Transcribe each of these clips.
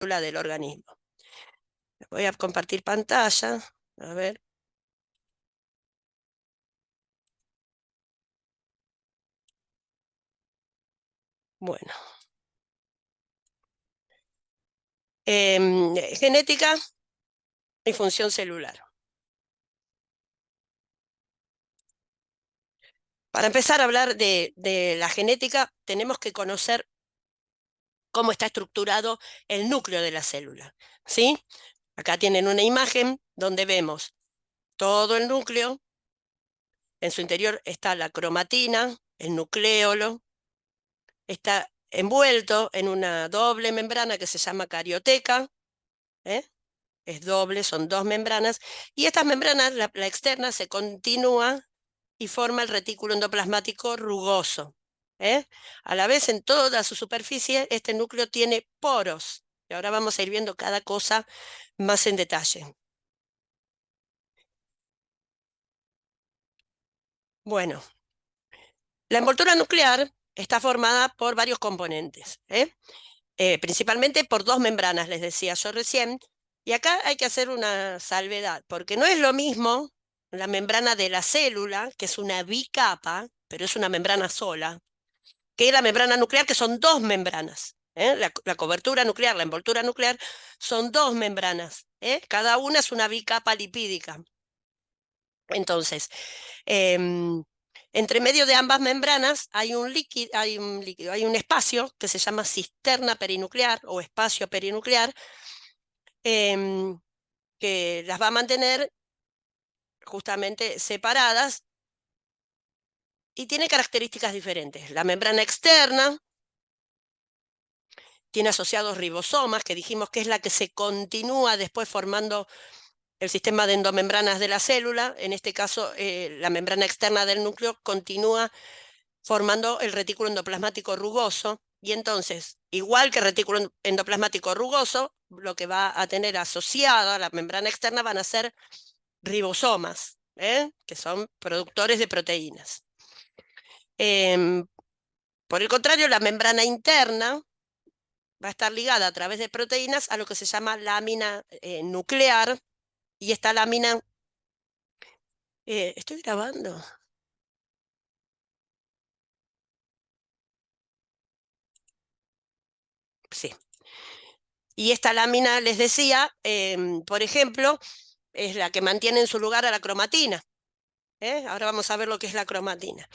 del organismo. Voy a compartir pantalla. A ver. Bueno. Genética y función celular. Para empezar a hablar de la genética, tenemos que conocer cómo está estructurado el núcleo de la célula, ¿sí? Acá tienen una imagen donde vemos todo el núcleo. En su interior está la cromatina, el nucleolo. Está envuelto en una doble membrana que se llama carioteca, ¿eh? Es doble, son dos membranas. Y estas membranas, la externa, se continúa y forma el retículo endoplasmático rugoso, ¿eh? A la vez, en toda su superficie, este núcleo tiene poros. Y ahora vamos a ir viendo cada cosa más en detalle. Bueno, la envoltura nuclear está formada por varios componentes, principalmente por dos membranas, les decía yo recién. Y acá hay que hacer una salvedad, porque no es lo mismo la membrana de la célula, que es una bicapa, pero es una membrana sola, que la membrana nuclear, que son dos membranas. La cobertura nuclear, la envoltura nuclear, son dos membranas. Cada una es una bicapa lipídica. Entonces, em, entre medio de ambas membranas hay un líquido, hay un espacio que se llama cisterna perinuclear o espacio perinuclear, em, que las va a mantener justamente separadas y tiene características diferentes. La membrana externa tiene asociados ribosomas, que dijimos que es la que se continúa después formando el sistema de endomembranas de la célula. En este caso, la membrana externa del núcleo continúa formando el retículo endoplasmático rugoso. Y entonces, igual que el retículo endoplasmático rugoso, lo que va a tener asociada a la membrana externa van a ser ribosomas, que son productores de proteínas. Por el contrario, la membrana interna va a estar ligada a través de proteínas a lo que se llama lámina nuclear, y esta lámina... ¿estoy grabando? Sí. Y esta lámina, les decía, por ejemplo, es la que mantiene en su lugar a la cromatina. Ahora vamos a ver lo que es la cromatina.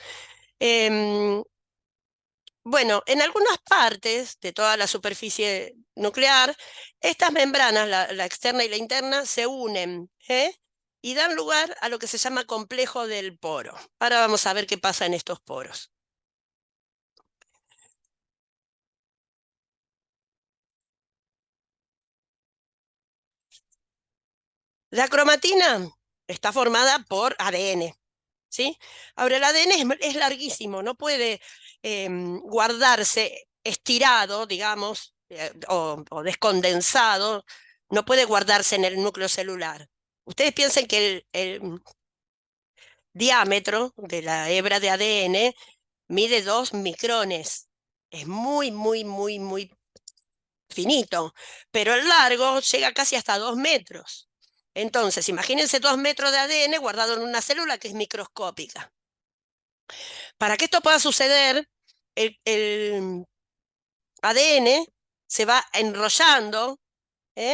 Bueno, en algunas partes de toda la superficie nuclear, estas membranas, la externa y la interna, se unen, y dan lugar a lo que se llama complejo del poro. Ahora vamos a ver qué pasa en estos poros. La cromatina está formada por ADN, ¿sí? Ahora, el ADN es larguísimo, no puede guardarse estirado, digamos, o descondensado, no puede guardarse en el núcleo celular. Ustedes piensen que el diámetro de la hebra de ADN mide 2 micrones. Es muy, muy, muy, muy finito, pero el largo llega casi hasta 2 metros. Entonces, imagínense 2 metros de ADN guardado en una célula que es microscópica. Para que esto pueda suceder, el ADN se va enrollando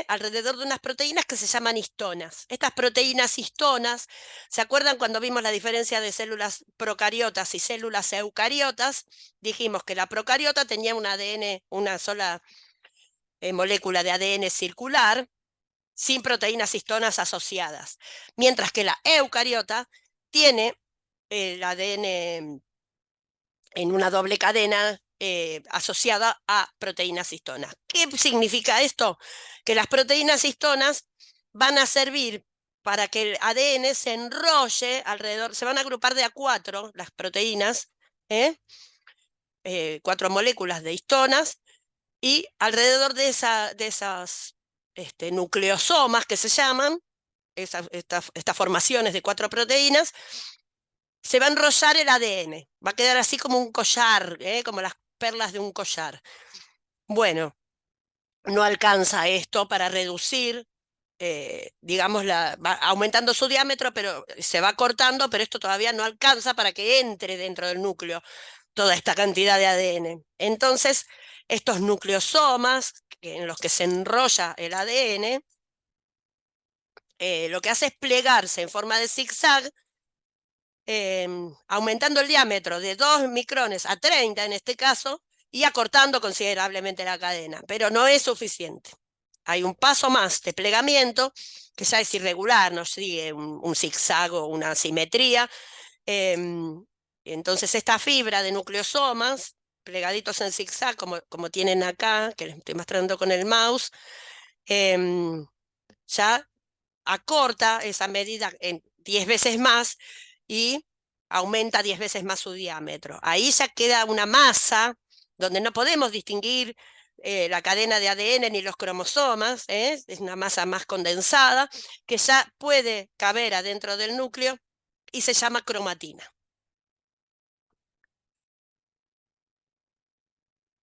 alrededor de unas proteínas que se llaman histonas. Estas proteínas histonas, ¿se acuerdan cuando vimos la diferencia de células procariotas y células eucariotas? Dijimos que la procariota tenía un ADN, una sola molécula de ADN circular, sin proteínas histonas asociadas, mientras que la eucariota tiene el ADN en una doble cadena asociada a proteínas histonas. ¿Qué significa esto? Que las proteínas histonas van a servir para que el ADN se enrolle alrededor, se van a agrupar de a 4 las proteínas, 4 moléculas de histonas, y alrededor de esas nucleosomas que se llaman, estas formaciones de 4 proteínas, se va a enrollar el ADN, va a quedar así como un collar, como las perlas de un collar. Bueno, no alcanza esto para reducir, digamos, va aumentando su diámetro, pero se va cortando, pero esto todavía no alcanza para que entre dentro del núcleo toda esta cantidad de ADN. Entonces, estos nucleosomas en los que se enrolla el ADN, lo que hace es plegarse en forma de zigzag, aumentando el diámetro de 2 micrones a 30 en este caso, y acortando considerablemente la cadena, pero no es suficiente. Hay un paso más de plegamiento que ya es irregular, no sigue un zigzag o una simetría. Entonces esta fibra de nucleosomas plegaditos en zigzag, como tienen acá, que les estoy mostrando con el mouse, ya acorta esa medida en 10 veces más y aumenta 10 veces más su diámetro. Ahí ya queda una masa donde no podemos distinguir la cadena de ADN ni los cromosomas, es una masa más condensada que ya puede caber adentro del núcleo y se llama cromatina.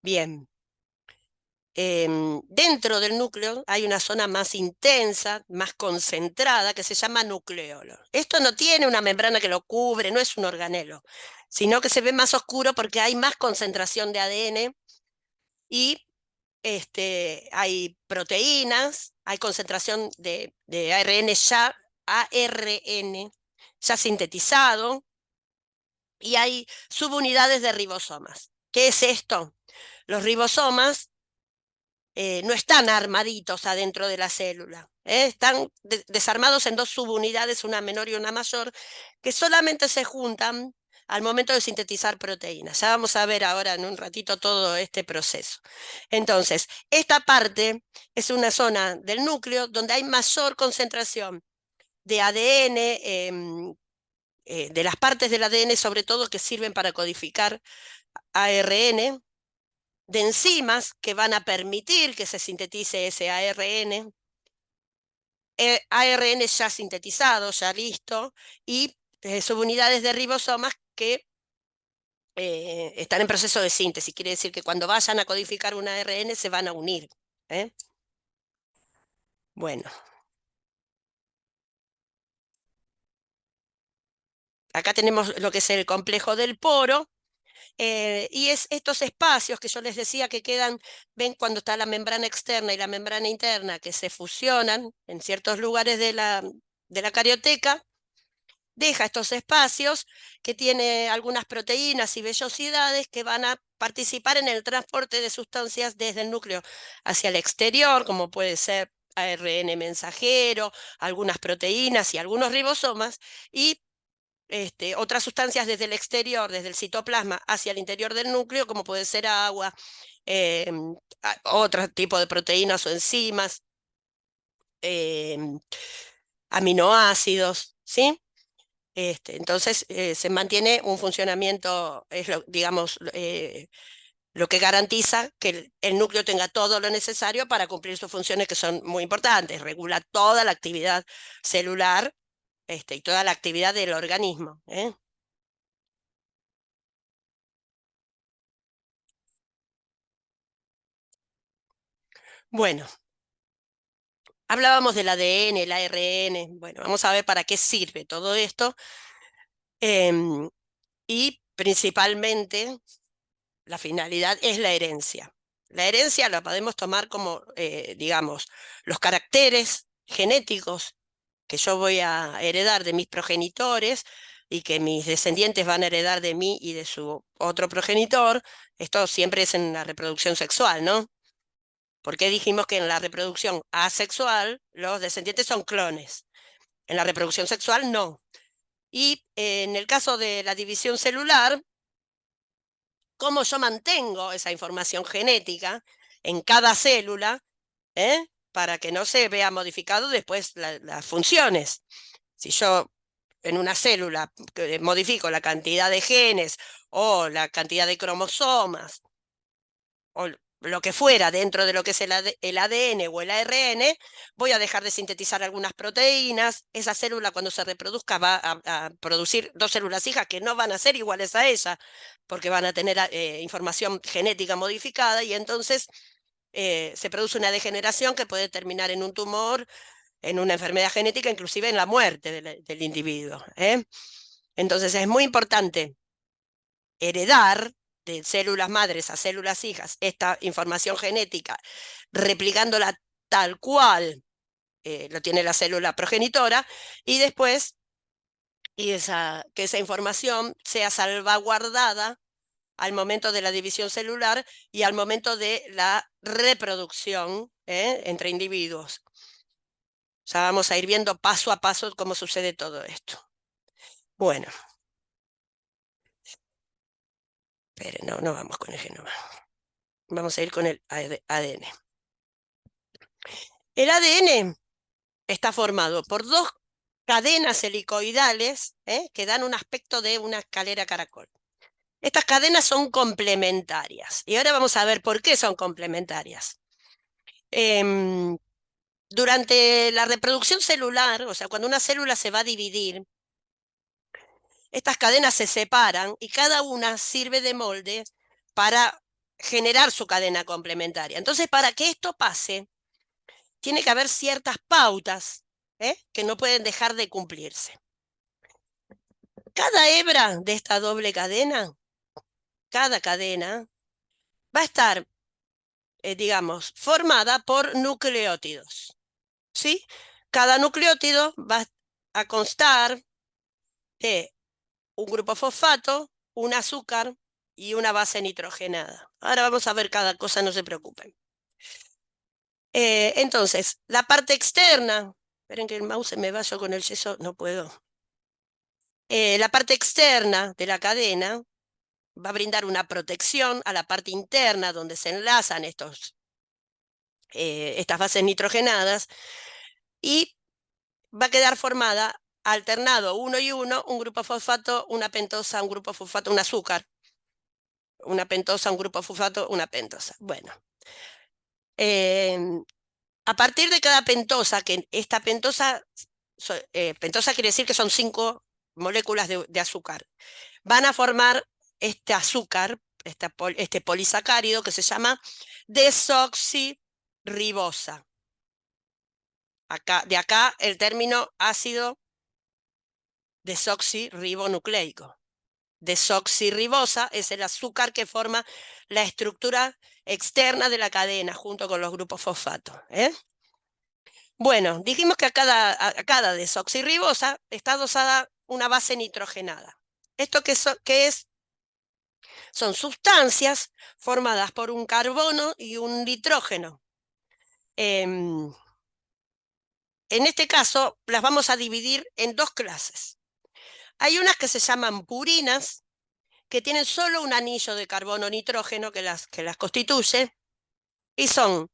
Bien. Dentro del núcleo hay una zona más intensa, más concentrada, que se llama nucleolo. Esto no tiene una membrana que lo cubre, no es un organelo, sino que se ve más oscuro porque hay más concentración de ADN y hay proteínas, hay concentración de ARN ya sintetizado, y hay subunidades de ribosomas. ¿Qué es esto? Los ribosomas no están armaditos adentro de la célula, están desarmados en dos subunidades, una menor y una mayor, que solamente se juntan al momento de sintetizar proteínas. Ya vamos a ver ahora en un ratito todo este proceso. Entonces, esta parte es una zona del núcleo donde hay mayor concentración de ADN, de las partes del ADN sobre todo que sirven para codificar ARN, de enzimas que van a permitir que se sintetice ese ARN, ARN ya sintetizado, ya listo, y subunidades de ribosomas que están en proceso de síntesis. Quiere decir que cuando vayan a codificar un ARN se van a unir. ¿eh? Bueno, acá tenemos lo que es el complejo del poro. Y es estos espacios que yo les decía que quedan, ven cuando está la membrana externa y la membrana interna, que se fusionan en ciertos lugares de la carioteca, deja estos espacios que tiene algunas proteínas y vellosidades que van a participar en el transporte de sustancias desde el núcleo hacia el exterior, como puede ser ARN mensajero, algunas proteínas y algunos ribosomas, y otras sustancias desde el exterior, desde el citoplasma hacia el interior del núcleo, como puede ser agua, eh, otro tipo de proteínas o enzimas, eh, aminoácidos, ¿sí? Entonces se mantiene un funcionamiento, digamos, lo que garantiza que el núcleo tenga todo lo necesario para cumplir sus funciones que son muy importantes, regula toda la actividad celular y toda la actividad del organismo. Bueno, hablábamos del ADN, el ARN, bueno, vamos a ver para qué sirve todo esto y principalmente la finalidad es la herencia. La herencia la podemos tomar como, digamos, los caracteres genéticos que yo voy a heredar de mis progenitores y que mis descendientes van a heredar de mí y de su otro progenitor. Esto siempre es en la reproducción sexual, ¿no? Porque dijimos que en la reproducción asexual los descendientes son clones. En la reproducción sexual no. Y en el caso de la división celular, cómo yo mantengo esa información genética en cada célula, para que no se vea modificado después las funciones. Si yo en una célula modifico la cantidad de genes o la cantidad de cromosomas o lo que fuera dentro de lo que es el ADN o el ARN, voy a dejar de sintetizar algunas proteínas. Esa célula cuando se reproduzca va a producir dos células hijas que no van a ser iguales a ella, porque van a tener información genética modificada y entonces se produce una degeneración que puede terminar en un tumor, en una enfermedad genética, inclusive en la muerte del individuo. Entonces es muy importante heredar de células madres a células hijas esta información genética, replicándola tal cual lo tiene la célula progenitora, y después que esa información sea salvaguardada al momento de la división celular y al momento de la reproducción entre individuos. Ya vamos a ir viendo paso a paso cómo sucede todo esto. Bueno, pero no vamos con el genoma. Vamos a ir con el ADN. El ADN está formado por dos cadenas helicoidales que dan un aspecto de una escalera caracol. Estas cadenas son complementarias y ahora vamos a ver por qué son complementarias. Durante la reproducción celular, o sea, cuando una célula se va a dividir, estas cadenas se separan y cada una sirve de molde para generar su cadena complementaria. Entonces, para que esto pase, tiene que haber ciertas pautas que no pueden dejar de cumplirse. Cada hebra de esta doble cadena, cada cadena, va a estar, digamos, formada por nucleótidos. ¿Sí? Cada nucleótido va a constar de un grupo fosfato, un azúcar y una base nitrogenada. Ahora vamos a ver cada cosa, no se preocupen. Entonces, la parte externa, esperen que el mouse se me vaya con el yeso, no puedo. La parte externa de la cadena va a brindar una protección a la parte interna donde se enlazan estas bases nitrogenadas y va a quedar formada alternado uno y uno, un grupo fosfato, una pentosa, un grupo fosfato, un azúcar, una pentosa, un grupo fosfato, una pentosa. Bueno, a partir de cada pentosa, que esta pentosa, pentosa quiere decir que son 5 moléculas de azúcar, van a formar este azúcar, este polisacárido que se llama desoxirribosa. De acá el término ácido desoxirribonucleico. Desoxirribosa es el azúcar que forma la estructura externa de la cadena junto con los grupos fosfato. Bueno, dijimos que a cada desoxirribosa está adosada una base nitrogenada. ¿Esto qué es? Son sustancias formadas por un carbono y un nitrógeno. En este caso, las vamos a dividir en dos clases. Hay unas que se llaman purinas, que tienen solo un anillo de carbono nitrógeno que las constituye, y son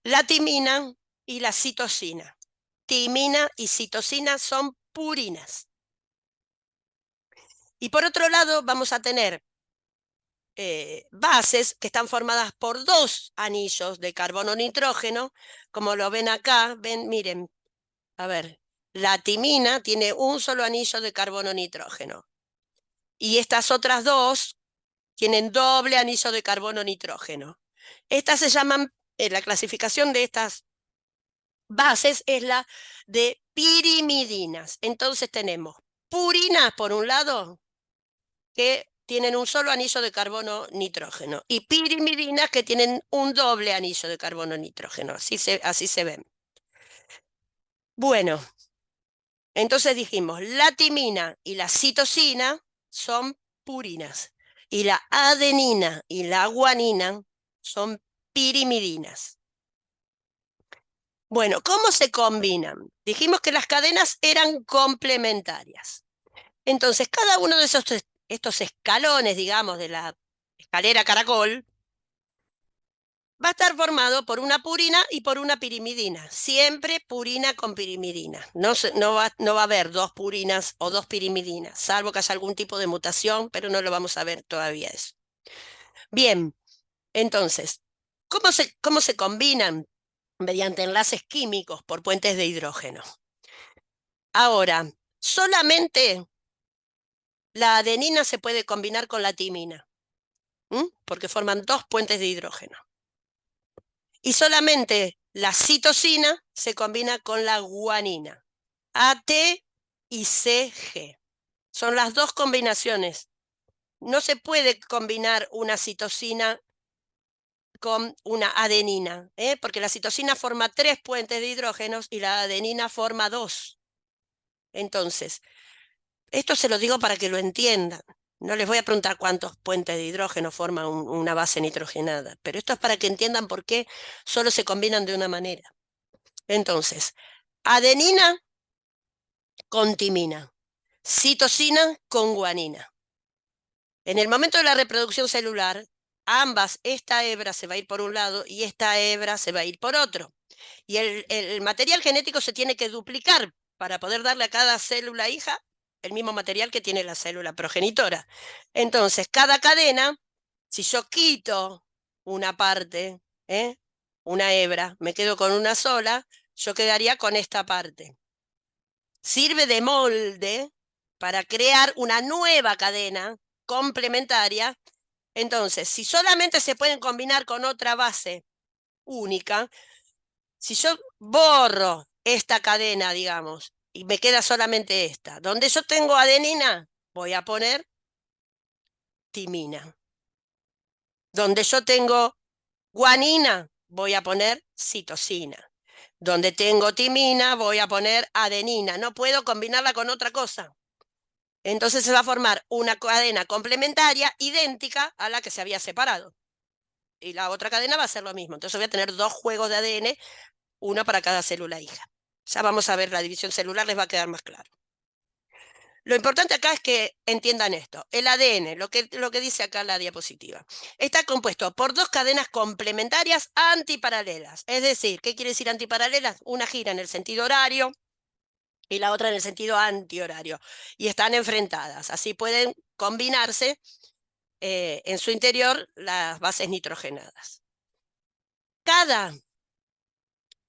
la timina y la citosina. Timina y citosina son purinas. Y por otro lado vamos a tener bases que están formadas por dos anillos de carbono nitrógeno, como lo ven acá, miren, a ver, la timina tiene un solo anillo de carbono nitrógeno. Y estas otras dos tienen doble anillo de carbono nitrógeno. Estas se llaman, la clasificación de estas bases es la de pirimidinas. Entonces tenemos purinas por un lado, que tienen un solo anillo de carbono nitrógeno, y pirimidinas que tienen un doble anillo de carbono nitrógeno. Así se ven. Bueno, entonces dijimos, la timina y la citosina son purinas, y la adenina y la guanina son pirimidinas. Bueno, ¿cómo se combinan? Dijimos que las cadenas eran complementarias. Entonces, cada uno de estos escalones, digamos, de la escalera caracol, va a estar formado por una purina y por una pirimidina. Siempre purina con pirimidina. No va a haber dos purinas o dos pirimidinas, salvo que haya algún tipo de mutación, pero no lo vamos a ver todavía eso. Bien, entonces, ¿cómo se combinan? Mediante enlaces químicos por puentes de hidrógeno. Ahora, solamente la adenina se puede combinar con la timina, porque forman dos puentes de hidrógeno. Y solamente la citosina se combina con la guanina. AT y CG. Son las dos combinaciones. No se puede combinar una citosina con una adenina, porque la citosina forma 3 puentes de hidrógenos y la adenina forma 2. Entonces, esto se lo digo para que lo entiendan. No les voy a preguntar cuántos puentes de hidrógeno forman una base nitrogenada, pero esto es para que entiendan por qué solo se combinan de una manera. Entonces, adenina con timina, citosina con guanina. En el momento de la reproducción celular, ambas, esta hebra se va a ir por un lado y esta hebra se va a ir por otro. Y el material genético se tiene que duplicar para poder darle a cada célula hija el mismo material que tiene la célula progenitora. Entonces, cada cadena, si yo quito una parte, una hebra, me quedo con una sola, yo quedaría con esta parte. Sirve de molde para crear una nueva cadena complementaria. Entonces, si solamente se pueden combinar con otra base única, si yo borro esta cadena, digamos, y me queda solamente esta, donde yo tengo adenina, voy a poner timina. Donde yo tengo guanina, voy a poner citosina. Donde tengo timina, voy a poner adenina. No puedo combinarla con otra cosa. Entonces se va a formar una cadena complementaria idéntica a la que se había separado. Y la otra cadena va a ser lo mismo. Entonces voy a tener dos juegos de ADN, uno para cada célula hija. Ya vamos a ver la división celular, les va a quedar más claro. Lo importante acá es que entiendan esto. El ADN, lo que dice acá la diapositiva, está compuesto por dos cadenas complementarias antiparalelas. Es decir, ¿qué quiere decir antiparalelas? Una gira en el sentido horario y la otra en el sentido antihorario. Y están enfrentadas. Así pueden combinarse en su interior las bases nitrogenadas. Cada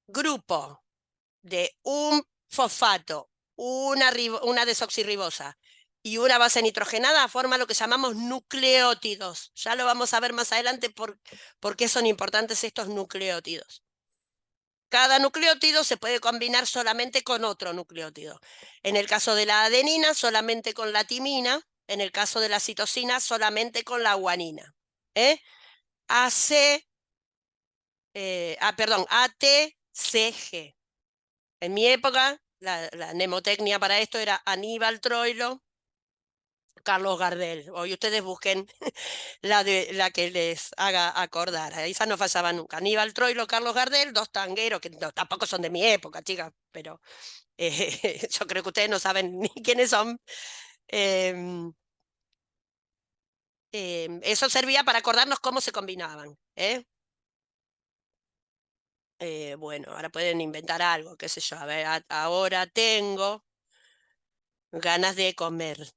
grupo de un fosfato, una desoxirribosa y una base nitrogenada forma lo que llamamos nucleótidos. Ya lo vamos a ver más adelante por qué son importantes estos nucleótidos. Cada nucleótido se puede combinar solamente con otro nucleótido. En el caso de la adenina, solamente con la timina. En el caso de la citosina, solamente con la guanina. AC, perdón, ATCG. En mi época, la mnemotecnia para esto era Aníbal Troilo, Carlos Gardel. Hoy ustedes busquen la que les haga acordar. Esa no fallaba nunca. Aníbal Troilo, Carlos Gardel, dos tangueros que no, tampoco son de mi época, chicas, pero yo creo que ustedes no saben ni quiénes son. Em, eso servía para acordarnos cómo se combinaban. Bueno, ahora pueden inventar algo, qué sé yo. A ver, ahora tengo ganas de comer.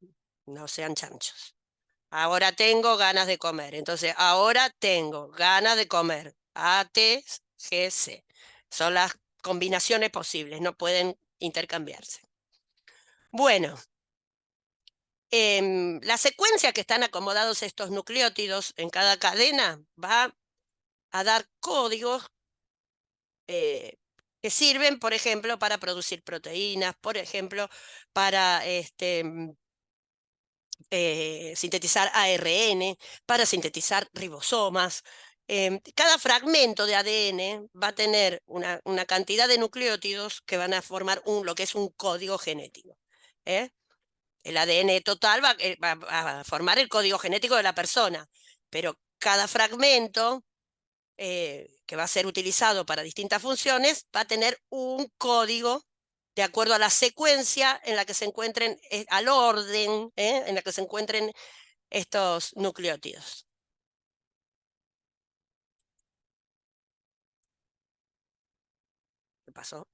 No sean chanchos. Ahora tengo ganas de comer. Entonces, ahora tengo ganas de comer. ATGC. Son las combinaciones posibles, no pueden intercambiarse. Bueno, la secuencia que están acomodados estos nucleótidos en cada cadena va a dar códigos que sirven, por ejemplo, para producir proteínas, por ejemplo, para sintetizar ARN, para sintetizar ribosomas. Cada fragmento de ADN va a tener una cantidad de nucleótidos que van a formar lo que es un código genético. El ADN total va a formar el código genético de la persona, pero cada fragmento que va a ser utilizado para distintas funciones va a tener un código de acuerdo a la secuencia en la que se encuentren, al orden en la que se encuentren estos nucleótidos. ¿Qué pasó?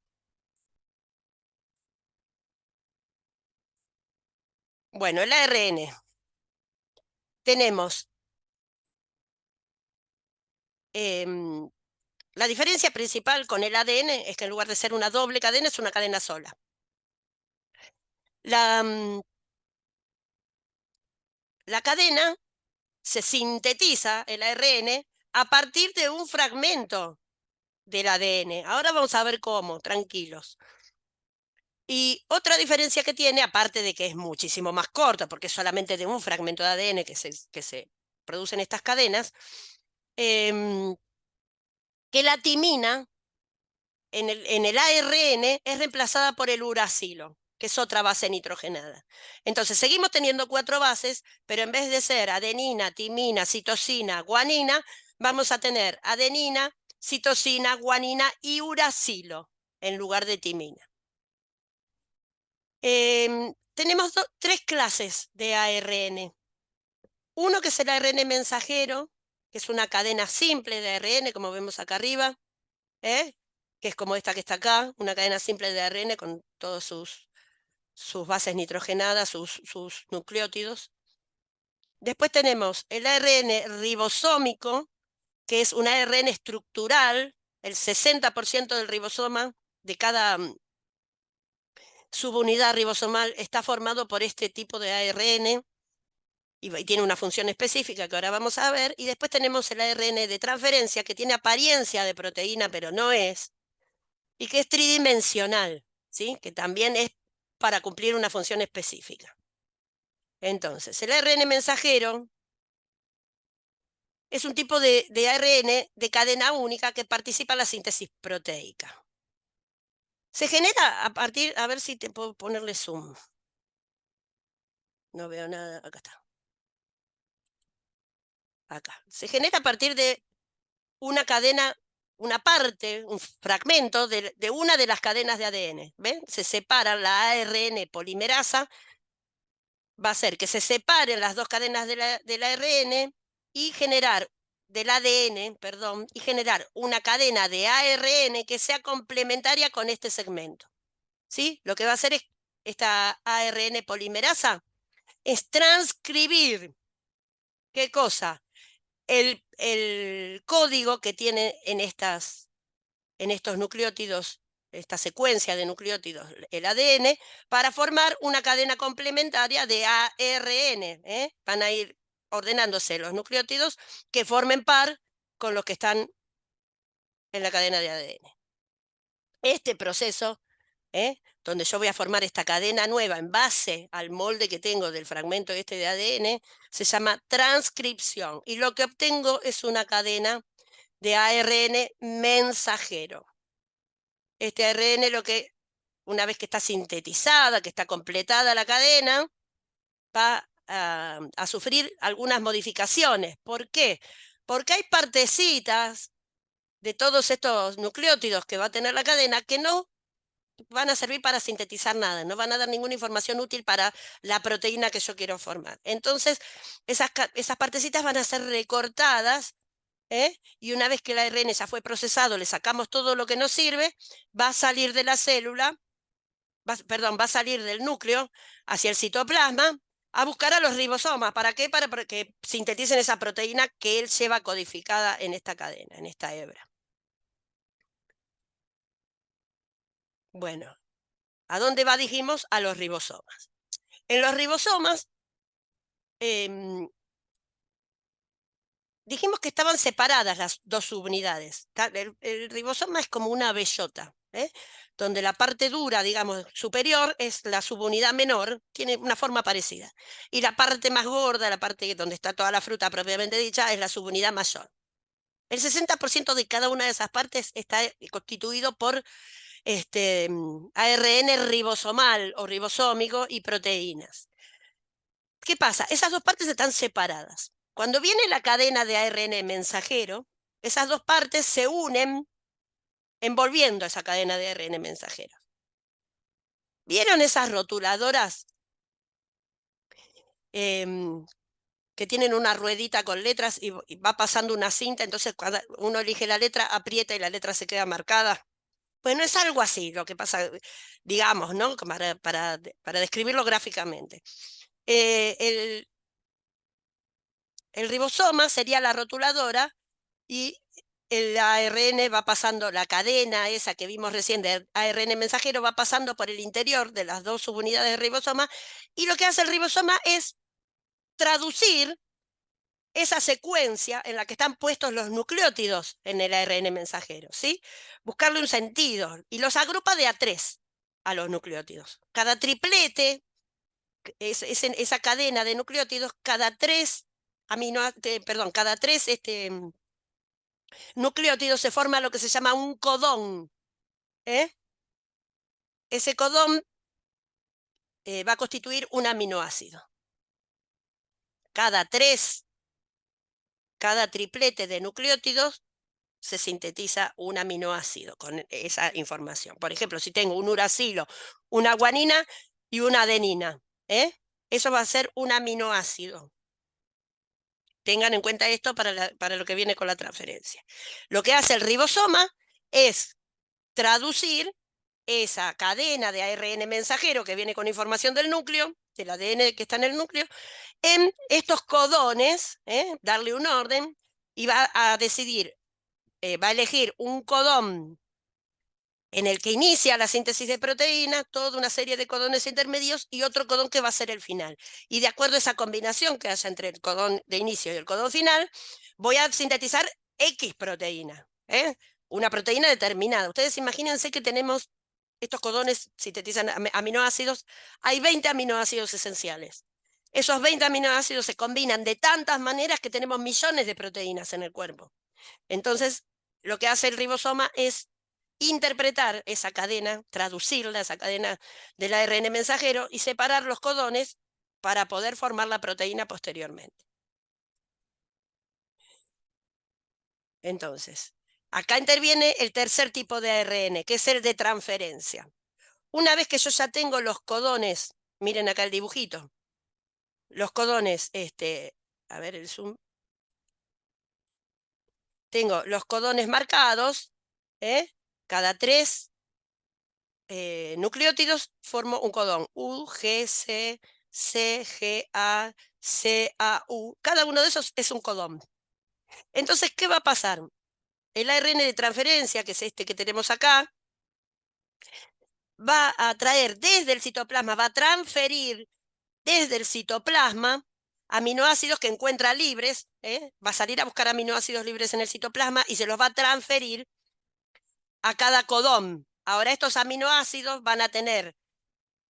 Bueno, el ARN. Tenemos la diferencia principal con el ADN es que en lugar de ser una doble cadena, es una cadena sola. La cadena se sintetiza, el ARN, a partir de un fragmento del ADN. Ahora vamos a ver cómo, tranquilos. Y otra diferencia que tiene, aparte de que es muchísimo más corta, porque es solamente de un fragmento de ADN que se producen estas cadenas, que la timina en el ARN es reemplazada por el uracilo, que es otra base nitrogenada. Entonces, seguimos teniendo 4 bases, pero en vez de ser adenina, timina, citosina, guanina, vamos a tener adenina, citosina, guanina y uracilo en lugar de timina. Tenemos 3 clases de ARN. Uno que es el ARN mensajero, que es una cadena simple de ARN, como vemos acá arriba, que es como esta que está acá, una cadena simple de ARN con todas sus bases nitrogenadas, sus nucleótidos. Después tenemos el ARN ribosómico, que es un ARN estructural, el 60% del ribosoma de cada subunidad ribosomal está formado por este tipo de ARN y tiene una función específica que ahora vamos a ver. Y después tenemos el ARN de transferencia, que tiene apariencia de proteína, pero no es, y que es tridimensional, ¿sí? Que también es para cumplir una función específica. Entonces, el ARN mensajero es un tipo de ARN de cadena única que participa en la síntesis proteica. Se genera a partir, a ver si te puedo ponerle zoom. No veo nada, acá está. Acá. Se genera a partir de una cadena, una parte, un fragmento de una de las cadenas de ADN. ¿Ven? Se separa la ARN polimerasa, va a ser que se separen las 2 cadenas del ARN y generar, del ADN, perdón, y generar una cadena de ARN que sea complementaria con este segmento. ¿Sí? Lo que va a hacer es esta ARN polimerasa es transcribir, ¿qué cosa? El código que tiene en estos nucleótidos, esta secuencia de nucleótidos, el ADN, para formar una cadena complementaria de ARN. Van a ir ordenándose los nucleótidos que formen par con los que están en la cadena de ADN. Este proceso, donde yo voy a formar esta cadena nueva en base al molde que tengo del fragmento este de ADN, se llama transcripción. Y lo que obtengo es una cadena de ARN mensajero. Este ARN, una vez que está sintetizada, que está completada la cadena, va a sufrir algunas modificaciones. ¿Por qué? Porque hay partecitas de todos estos nucleótidos que va a tener la cadena que no van a servir para sintetizar nada, no van a dar ninguna información útil para la proteína que yo quiero formar. Entonces, esas partecitas van a ser recortadas, y una vez que el ARN ya fue procesado, le sacamos todo lo que nos sirve, va a salir de la célula, va a salir del núcleo hacia el citoplasma a buscar a los ribosomas. ¿Para qué? Para que sinteticen esa proteína que él lleva codificada en esta cadena, en esta hebra. Bueno, ¿a dónde va? Dijimos a los ribosomas. En los ribosomas dijimos que estaban separadas las 2 subunidades. El ribosoma es como una bellota, donde la parte dura, digamos, superior es la subunidad menor, tiene una forma parecida. Y la parte más gorda, la parte donde está toda la fruta propiamente dicha, es la subunidad mayor. El 60% de cada una de esas partes está constituido por ARN ribosomal o ribosómico y proteínas. ¿Qué pasa? Esas 2 partes están separadas. Cuando viene la cadena de ARN mensajero, esas 2 partes se unen envolviendo esa cadena de ARN mensajero. ¿Vieron esas rotuladoras que tienen una ruedita con letras y va pasando una cinta? Entonces, cuando uno elige la letra, aprieta y la letra se queda marcada. Bueno, es algo así lo que pasa, digamos, ¿no? Para describirlo gráficamente. El ribosoma sería la rotuladora y el ARN va pasando, la cadena esa que vimos recién de ARN mensajero va pasando por el interior de las 2 subunidades de ribosoma, y lo que hace el ribosoma es traducir esa secuencia en la que están puestos los nucleótidos en el ARN mensajero, ¿sí? Buscarle un sentido y los agrupa de a tres a los nucleótidos. Cada triplete, esa cadena de nucleótidos, cada tres nucleótidos se forma lo que se llama un codón. ¿Eh? Ese codón va a constituir un aminoácido. Cada cada triplete de nucleótidos se sintetiza un aminoácido con esa información. Por ejemplo, si tengo un uracilo, una guanina y una adenina, ¿eh? Eso va a ser un aminoácido. Tengan en cuenta esto para lo que viene con la transferencia. Lo que hace el ribosoma es traducir esa cadena de ARN mensajero que viene con información del núcleo, del ADN que está en el núcleo, en estos codones, darle un orden y va a decidir, va a elegir un codón en el que inicia la síntesis de proteína, toda una serie de codones intermedios y otro codón que va a ser el final. Y de acuerdo a esa combinación que haya entre el codón de inicio y el codón final, voy a sintetizar X proteína, una proteína determinada. Ustedes imagínense que tenemos estos codones, sintetizan aminoácidos, hay 20 aminoácidos esenciales. Esos 20 aminoácidos se combinan de tantas maneras que tenemos millones de proteínas en el cuerpo. Entonces, lo que hace el ribosoma es interpretar esa cadena, traducirla, esa cadena del ARN mensajero y separar los codones para poder formar la proteína posteriormente. Entonces, acá interviene el tercer tipo de ARN, que es el de transferencia. Una vez que yo ya tengo los codones, miren acá el dibujito, los codones, a ver el zoom, tengo los codones marcados, cada tres nucleótidos formo un codón U, G, C, G, A, C, A, U. Cada uno de esos es un codón. Entonces, ¿qué va a pasar? El ARN de transferencia, que es este que tenemos acá, va a traer desde el citoplasma, va a transferir desde el citoplasma aminoácidos que encuentra libres, va a salir a buscar aminoácidos libres en el citoplasma y se los va a transferir a cada codón. Ahora estos aminoácidos van a tener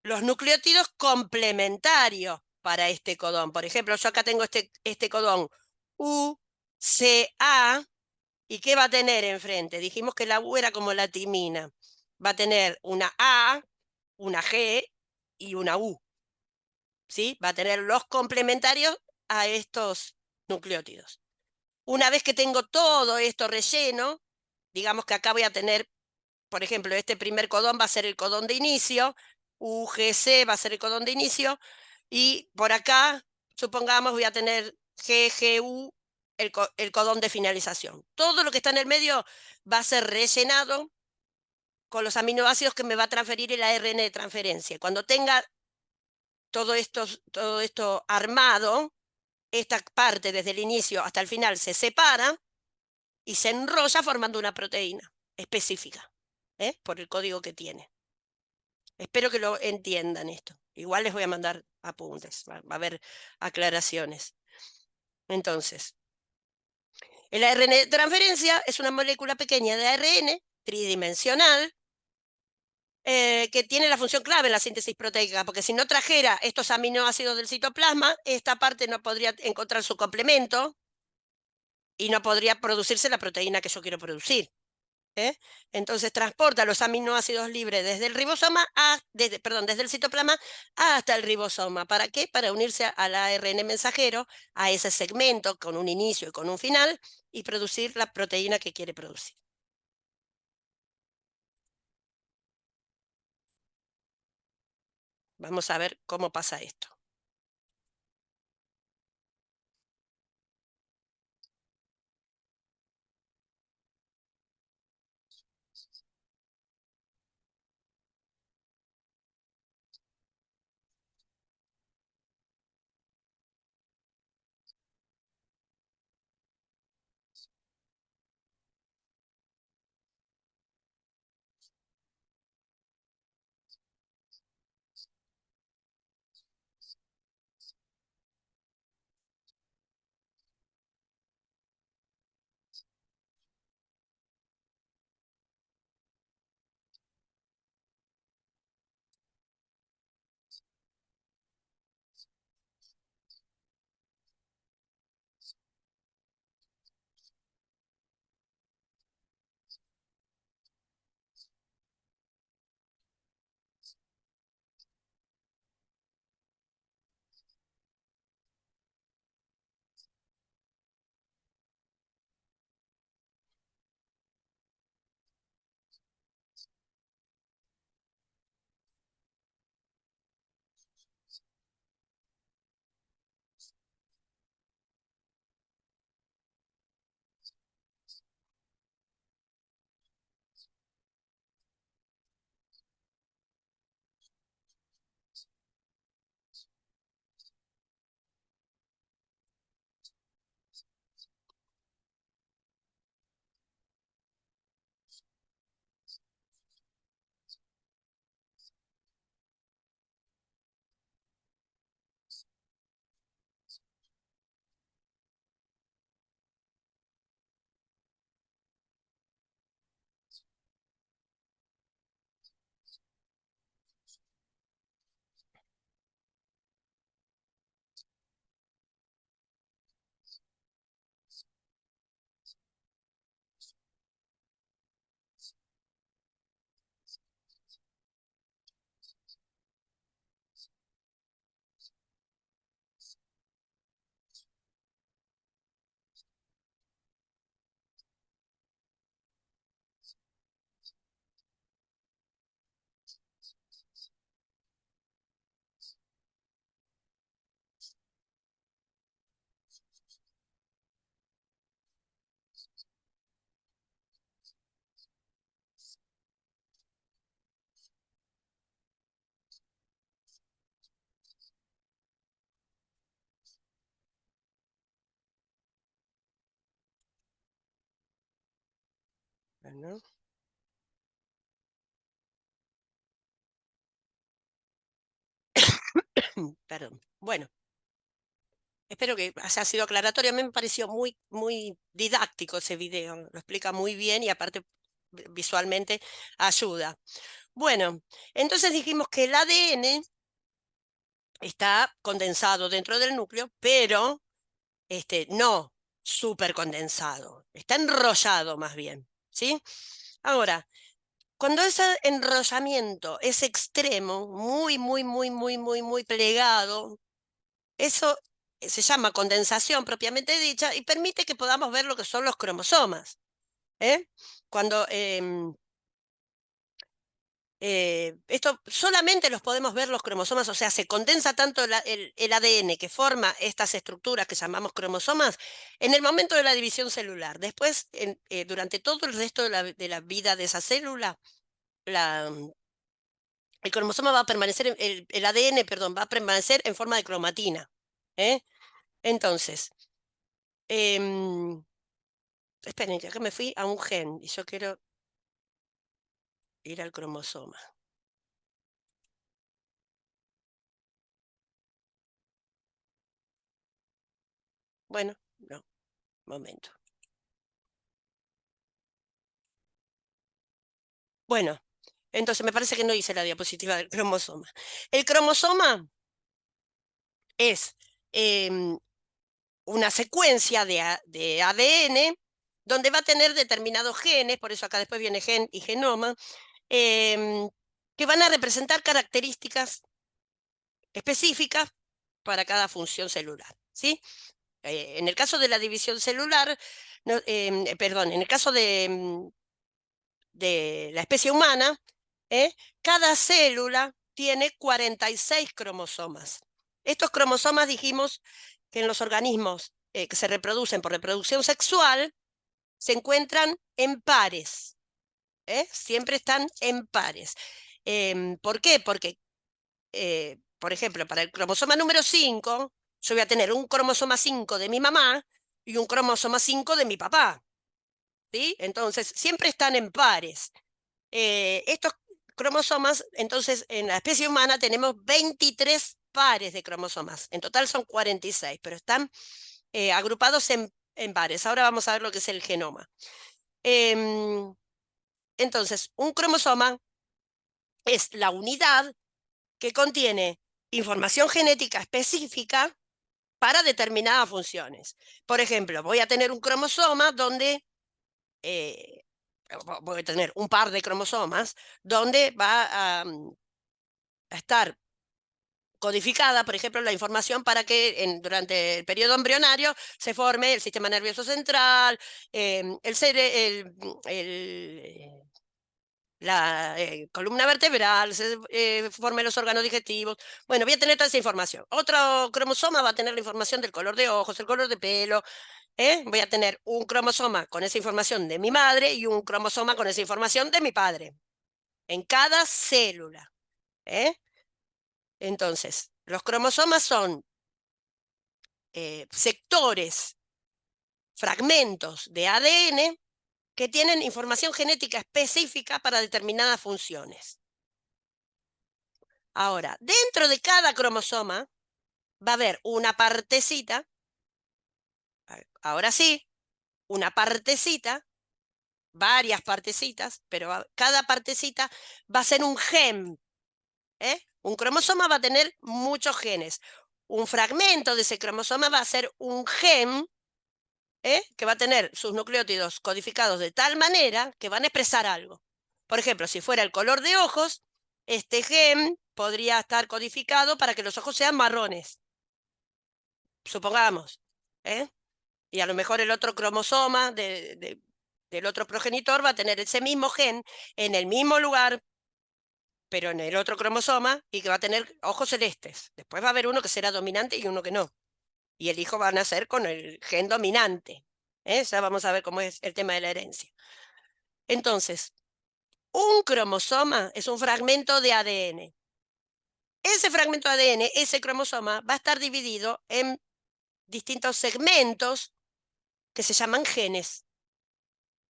los nucleótidos complementarios para este codón. Por ejemplo, yo acá tengo este codón UCA, ¿y qué va a tener enfrente? Dijimos que la U era como la timina. Va a tener una A, una G y una U. ¿Sí? Va a tener los complementarios a estos nucleótidos. Una vez que tengo todo esto relleno, digamos que acá voy a tener, por ejemplo, este primer codón va a ser el codón de inicio, UGC va a ser el codón de inicio, y por acá, supongamos, voy a tener GGU, el codón de finalización. Todo lo que está en el medio va a ser rellenado con los aminoácidos que me va a transferir el ARN de transferencia. Cuando tenga todo esto armado, esta parte desde el inicio hasta el final se separa y se enrolla formando una proteína específica, por el código que tiene. Espero que lo entiendan esto. Igual les voy a mandar apuntes, va a haber aclaraciones. Entonces, el ARN de transferencia es una molécula pequeña de ARN tridimensional que tiene la función clave en la síntesis proteica, porque si no trajera estos aminoácidos del citoplasma, esta parte no podría encontrar su complemento y no podría producirse la proteína que yo quiero producir. Entonces transporta los aminoácidos libres desde el ribosoma, desde el citoplasma hasta el ribosoma. ¿Para qué? Para unirse al ARN mensajero, a ese segmento con un inicio y con un final, y producir la proteína que quiere producir. Vamos a ver cómo pasa esto. Bueno. Perdón. Bueno, espero que haya sido aclaratorio. A mí me pareció muy, muy didáctico ese video. Lo explica muy bien y aparte visualmente ayuda. Bueno, entonces dijimos que el ADN está condensado dentro del núcleo, pero no súper condensado. Está enrollado más bien, ¿sí? Ahora, cuando ese enrollamiento es extremo, muy, muy, muy, muy, muy, muy plegado, eso se llama condensación propiamente dicha y permite que podamos ver lo que son los cromosomas. ¿Eh? Cuando esto solamente los podemos ver los cromosomas, o sea, se condensa tanto el ADN que forma estas estructuras que llamamos cromosomas en el momento de la división celular. Después, durante todo el resto de la vida de esa célula, la, el cromosoma va a permanecer, el ADN, perdón, va a permanecer en forma de cromatina. ¿Eh? Entonces, em, esperen, que acá me fui a un gen y yo quiero ir al cromosoma. Bueno, no, momento. Bueno, entonces me parece que no hice la diapositiva del cromosoma. El cromosoma es em, una secuencia de ADN donde va a tener determinados genes, por eso acá después viene gen y genoma, em, que van a representar características específicas para cada función celular, ¿sí? En el caso de la división celular, no, perdón, en el caso de la especie humana, ¿eh? Cada célula tiene 46 cromosomas. Estos cromosomas dijimos que en los organismos que se reproducen por reproducción sexual se encuentran en pares, siempre están en pares. ¿Por qué? Porque, por ejemplo, para el cromosoma número 5, yo voy a tener un cromosoma 5 de mi mamá y un cromosoma 5 de mi papá. ¿Sí? Entonces, siempre están en pares. Estos cromosomas, entonces, en la especie humana tenemos 23 pares de cromosomas. En total son 46, pero están agrupados en pares. Ahora vamos a ver lo que es el genoma. Em, entonces, un cromosoma es la unidad que contiene información genética específica para determinadas funciones. Por ejemplo, voy a tener un cromosoma donde eh, voy a tener un par de cromosomas donde va a estar codificada, por ejemplo, la información para que durante el periodo embrionario se forme el sistema nervioso central, el, la columna vertebral, se formen los órganos digestivos. Bueno, voy a tener toda esa información. Otro cromosoma va a tener la información del color de ojos, el color de pelo. Voy a tener un cromosoma con esa información de mi madre y un cromosoma con esa información de mi padre. En cada célula. ¿Eh? Entonces, los cromosomas son sectores, fragmentos de ADN que tienen información genética específica para determinadas funciones. Ahora, dentro de cada cromosoma va a haber una partecita, ahora sí, una partecita, varias partecitas, pero cada partecita va a ser un gen. Un cromosoma va a tener muchos genes. Un fragmento de ese cromosoma va a ser un gen que va a tener sus nucleótidos codificados de tal manera que van a expresar algo. Por ejemplo, si fuera el color de ojos, este gen podría estar codificado para que los ojos sean marrones, supongamos. ¿Eh? Y a lo mejor el otro cromosoma del otro progenitor va a tener ese mismo gen en el mismo lugar, pero en el otro cromosoma, y que va a tener ojos celestes. Después va a haber uno que será dominante y uno que no. Y el hijo va a nacer con el gen dominante. Ya vamos a ver cómo es el tema de la herencia. Entonces, un cromosoma es un fragmento de ADN. Ese fragmento de ADN, ese cromosoma, va a estar dividido en distintos segmentos que se llaman genes.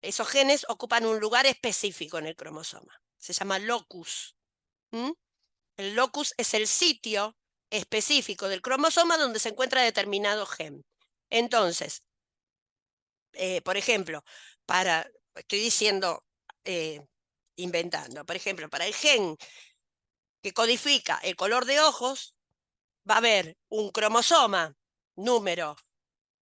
Esos genes ocupan un lugar específico en el cromosoma. Se llama locus. ¿Mm? El locus es el sitio específico del cromosoma donde se encuentra determinado gen. Entonces, por ejemplo, estoy diciendo, inventando, por ejemplo, para el gen que codifica el color de ojos, va a haber un cromosoma número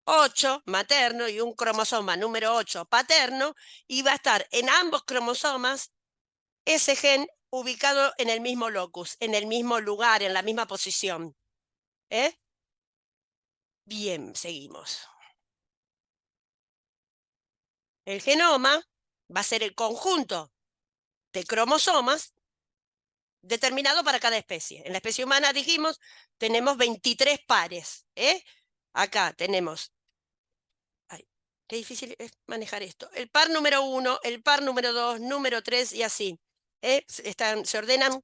8 materno y un cromosoma número 8 paterno, y va a estar en ambos cromosomas ese gen ubicado en el mismo locus, en el mismo lugar, en la misma posición. Bien, seguimos. El genoma va a ser el conjunto de cromosomas determinado para cada especie. En la especie humana, dijimos, tenemos 23 pares. Acá tenemos... Ay, qué difícil es manejar esto. El par número 1, el par número 2, número 3 y así. Se ordenan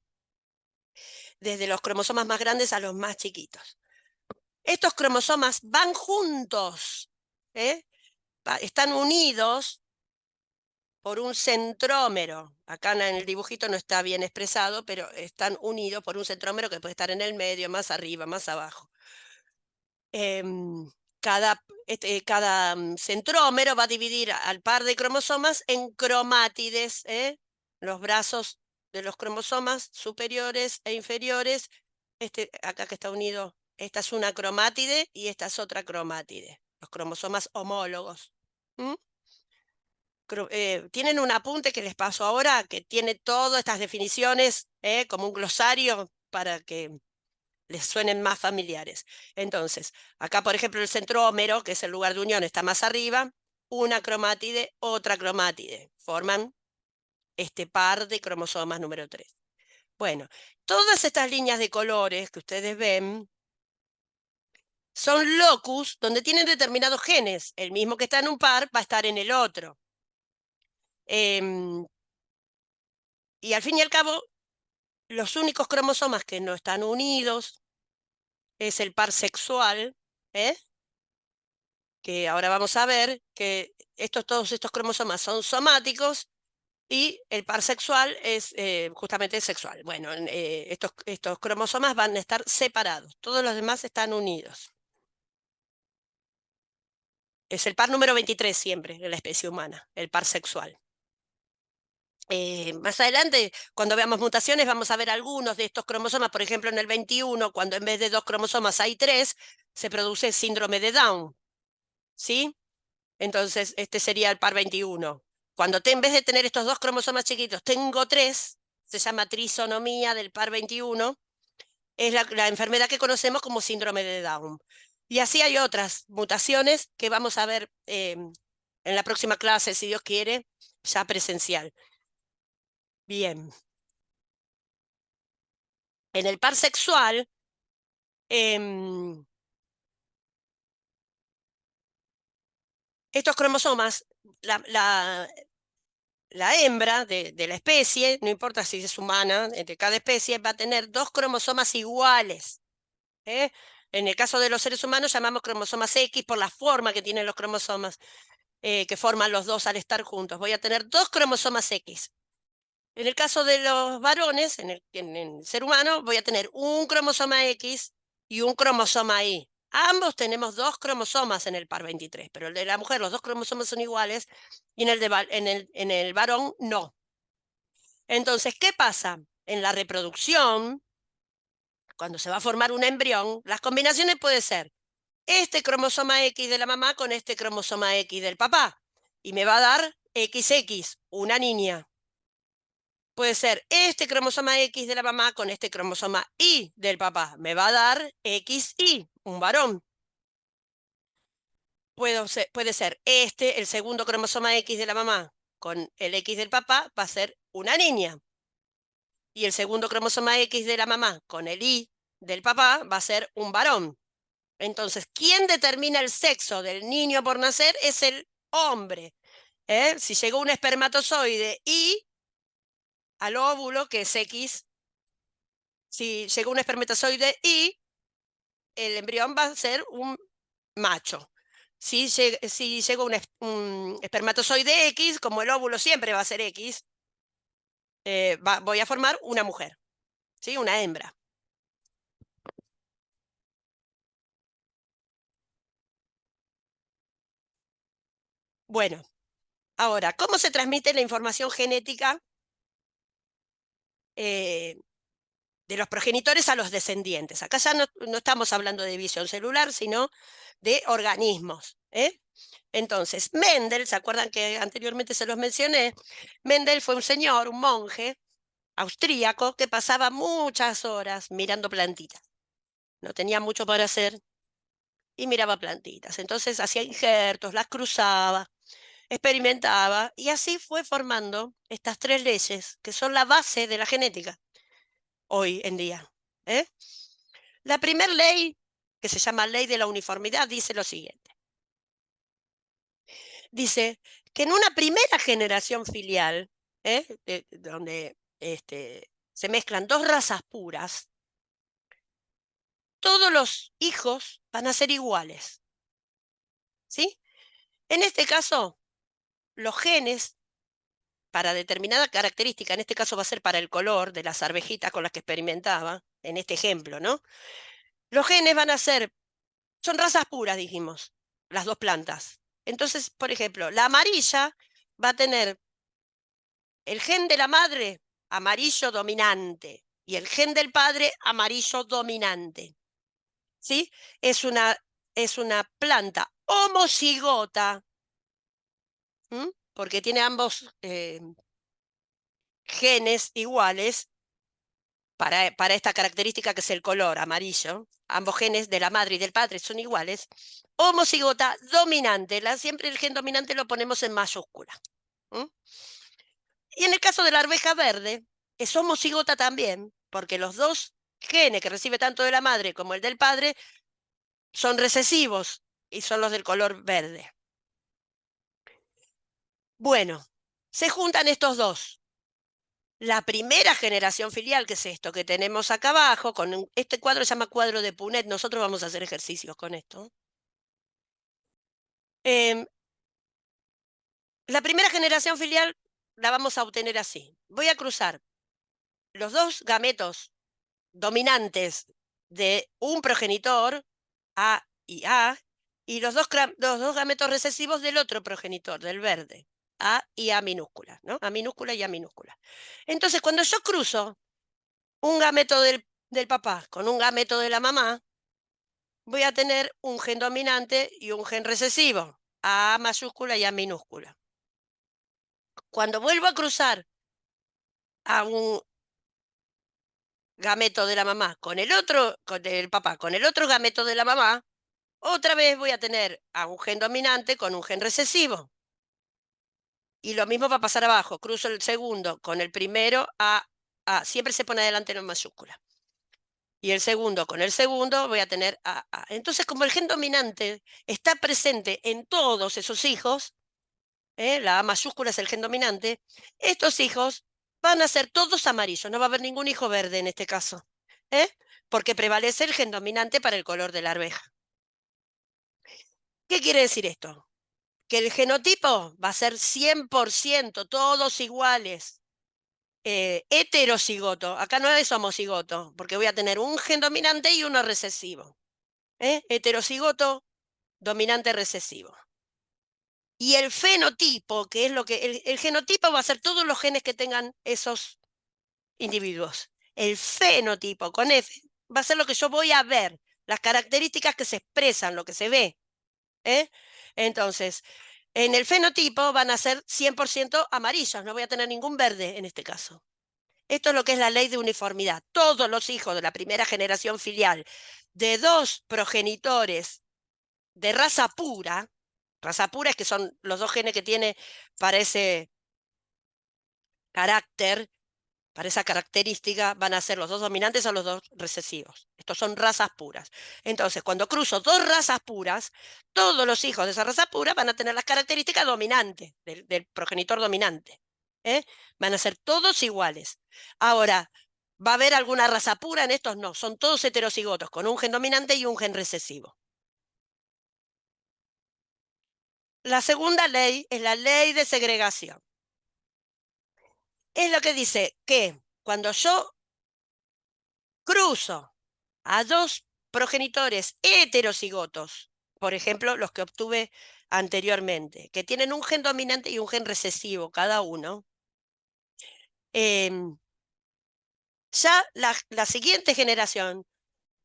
desde los cromosomas más grandes a los más chiquitos. Estos cromosomas van juntos, están unidos por un centrómero. Acá en el dibujito no está bien expresado, pero están unidos por un centrómero que puede estar en el medio, más arriba, más abajo. Cada centrómero va a dividir al par de cromosomas en cromátides, los brazos de los cromosomas superiores e inferiores. Acá que está unido, esta es una cromátide y esta es otra cromátide, los cromosomas homólogos. Tienen un apunte que les paso ahora, que tiene todas estas definiciones, como un glosario para que les suenen más familiares. Entonces, acá, por ejemplo, el centrómero, que es el lugar de unión, está más arriba, una cromátide, otra cromátide. Forman este par de cromosomas número 3. Bueno, todas estas líneas de colores que ustedes ven son locus donde tienen determinados genes. El mismo que está en un par va a estar en el otro. Y al fin y al cabo, los únicos cromosomas que no están unidos es el par sexual, que ahora vamos a ver que todos estos cromosomas son somáticos y el par sexual es justamente sexual. Bueno, estos cromosomas van a estar separados, todos los demás están unidos. Es el par número 23 siempre en la especie humana, el par sexual. Más adelante, cuando veamos mutaciones, vamos a ver algunos de estos cromosomas. Por ejemplo, en el 21, cuando en vez de 2 cromosomas hay 3, se produce síndrome de Down. ¿Sí? Entonces, este sería el par 21. Cuando en vez de tener estos 2 cromosomas chiquitos, tengo 3, se llama trisonomía del par 21, es la enfermedad que conocemos como síndrome de Down. Y así hay otras mutaciones que vamos a ver en la próxima clase, si Dios quiere, ya presencial. Bien. En el par sexual, estos cromosomas, la hembra de la especie, no importa si es humana, de cada especie, va a tener 2 cromosomas iguales. En el caso de los seres humanos llamamos cromosomas X por la forma que tienen los cromosomas que forman los dos al estar juntos. Voy a tener 2 cromosomas X. En el caso de los varones, en el ser humano, voy a tener un cromosoma X y un cromosoma Y. Ambos tenemos 2 cromosomas en el par 23, pero el de la mujer, los 2 cromosomas son iguales y en el varón no. Entonces, ¿qué pasa? En la reproducción, cuando se va a formar un embrión, las combinaciones pueden ser este cromosoma X de la mamá con este cromosoma X del papá. Y me va a dar XX, una niña. Puede ser este cromosoma X de la mamá con este cromosoma Y del papá. Me va a dar XY, un varón. Puede ser el segundo cromosoma X de la mamá con el X del papá, va a ser una niña. Y el segundo cromosoma X de la mamá con el Y del papá va a ser un varón. Entonces, ¿quién determina el sexo del niño por nacer? Es el hombre. Si llegó un espermatozoide Y al óvulo, que es X, si llegó un espermatozoide Y, el embrión va a ser un macho. Si llega un espermatozoide X, como el óvulo siempre va a ser X, voy a formar una mujer, ¿sí? Una hembra. Bueno, ahora, ¿cómo se transmite la información genética eh, de los progenitores a los descendientes? Acá ya no estamos hablando de división celular, sino de organismos, ¿eh? Entonces, Mendel, ¿se acuerdan que anteriormente se los mencioné? Mendel fue un señor, un monje austríaco, que pasaba muchas horas mirando plantitas. No tenía mucho para hacer y miraba plantitas. Entonces hacía injertos, las cruzaba, experimentaba y así fue formando estas tres leyes que son la base de la genética hoy en día. ¿Eh? La primera ley, que se llama ley de la uniformidad, dice lo siguiente. Dice que en una primera generación filial, donde se mezclan dos razas puras, todos los hijos van a ser iguales, ¿sí? En este caso, los genes para determinada característica, en este caso va a ser para el color de las arvejitas con las que experimentaba, en este ejemplo, ¿no? Los genes van a ser, son razas puras, dijimos, las dos plantas. Entonces, por ejemplo, la amarilla va a tener el gen de la madre amarillo dominante y el gen del padre amarillo dominante. ¿Sí? Es una, es una planta homocigota, ¿m? Porque tiene ambos genes iguales para esta característica que es el color amarillo. Ambos genes de la madre y del padre son iguales. Homocigota dominante. Siempre el gen dominante lo ponemos en mayúscula. ¿M? Y en el caso de la arveja verde, es homocigota también, porque los dos genes que recibe tanto de la madre como el del padre son recesivos y son los del color verde. Bueno, se juntan estos dos. La primera generación filial, que es esto que tenemos acá abajo, este cuadro se llama cuadro de Punnett, nosotros vamos a hacer ejercicios con esto. Em, la primera generación filial la vamos a obtener así. Voy a cruzar los dos gametos dominantes de un progenitor, A y A, y los dos gametos recesivos del otro progenitor, del verde, A y A minúscula, ¿no? A minúscula y A minúscula. Entonces, cuando yo cruzo un gameto del papá con un gameto de la mamá, voy a tener un gen dominante y un gen recesivo, A mayúscula y A minúscula. Cuando vuelvo a cruzar a un gameto de la mamá con el otro, con el papá, con el otro gameto de la mamá, otra vez voy a tener a un gen dominante con un gen recesivo. Y lo mismo va a pasar abajo. Cruzo el segundo con el primero a siempre se pone adelante en mayúscula. Y el segundo con el segundo voy a tener a. Entonces, como el gen dominante está presente en todos esos hijos, la A mayúscula es el gen dominante, estos hijos van a ser todos amarillos, no va a haber ningún hijo verde en este caso, ¿eh? Porque prevalece el gen dominante para el color de la arveja. ¿Qué quiere decir esto? Que el genotipo va a ser 100%, todos iguales. Heterocigoto, acá no es homocigoto, porque voy a tener un gen dominante y uno recesivo. Heterocigoto, dominante recesivo. Y el fenotipo, que es lo que el genotipo va a ser todos los genes que tengan esos individuos. El fenotipo con F va a ser lo que yo voy a ver, las características que se expresan, lo que se ve. Entonces, en el fenotipo van a ser 100% amarillos, no voy a tener ningún verde en este caso. Esto es lo que es la ley de uniformidad. Todos los hijos de la primera generación filial de dos progenitores de raza pura es que son los dos genes que tiene para ese carácter, para esa característica, van a ser los dos dominantes o los dos recesivos. Estos son razas puras. Entonces, cuando cruzo dos razas puras, todos los hijos de esa raza pura van a tener las características dominantes, del progenitor dominante. Van a ser todos iguales. Ahora, ¿va a haber alguna raza pura en estos? No, son todos heterocigotos, con un gen dominante y un gen recesivo. La segunda ley es la ley de segregación. Es lo que dice que cuando yo cruzo a dos progenitores heterocigotos, por ejemplo, los que obtuve anteriormente, que tienen un gen dominante y un gen recesivo cada uno, em, ya la siguiente generación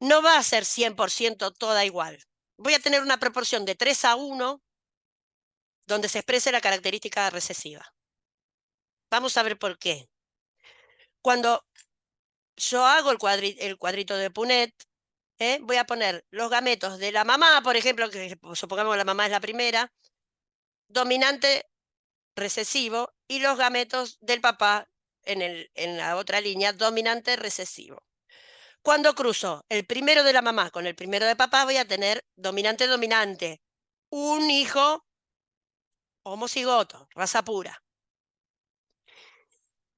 no va a ser 100% toda igual. Voy a tener una proporción de 3:1 donde se exprese la característica recesiva. Vamos a ver por qué. Cuando yo hago el cuadrito de Punnett, voy a poner los gametos de la mamá, por ejemplo, que supongamos que la mamá es la primera, dominante recesivo, y los gametos del papá en la otra línea, dominante recesivo. Cuando cruzo el primero de la mamá con el primero de papá, voy a tener dominante-dominante, un hijo homocigoto, raza pura.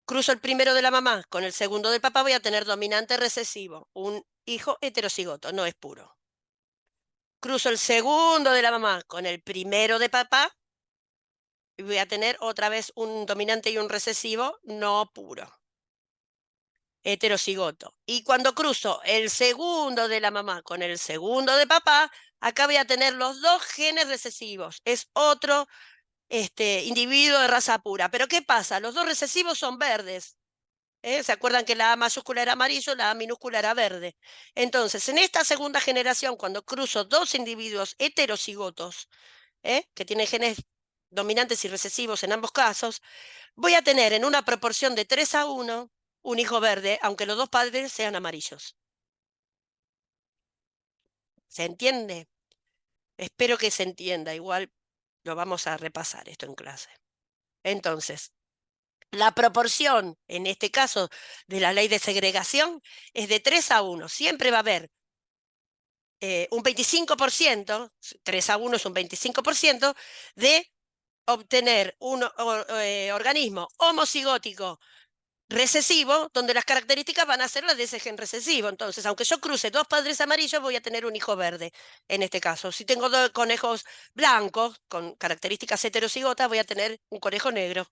Cruzo el primero de la mamá con el segundo del papá, voy a tener dominante recesivo, un hijo heterocigoto, no es puro. Cruzo el segundo de la mamá con el primero de papá y voy a tener otra vez un dominante y un recesivo no puro, heterocigoto. Y cuando cruzo el segundo de la mamá con el segundo de papá, acá voy a tener los dos genes recesivos. Es otro individuo de raza pura. Pero ¿qué pasa? Los dos recesivos son verdes. ¿Se acuerdan que la A mayúscula era amarillo, la A minúscula era verde? Entonces, en esta segunda generación, cuando cruzo dos individuos heterocigotos, que tienen genes dominantes y recesivos en ambos casos, voy a tener en una proporción de 3:1 un hijo verde, aunque los dos padres sean amarillos. ¿Se entiende? Espero que se entienda. Igual lo vamos a repasar esto en clase. Entonces, la proporción, en este caso de la ley de segregación, es de 3:1. Siempre va a haber un 25%, 3:1 es un 25%, de obtener un organismo homocigótico recesivo, donde las características van a ser las de ese gen recesivo. Entonces, aunque yo cruce dos padres amarillos, voy a tener un hijo verde, en este caso. Si tengo dos conejos blancos con características heterocigotas, voy a tener un conejo negro,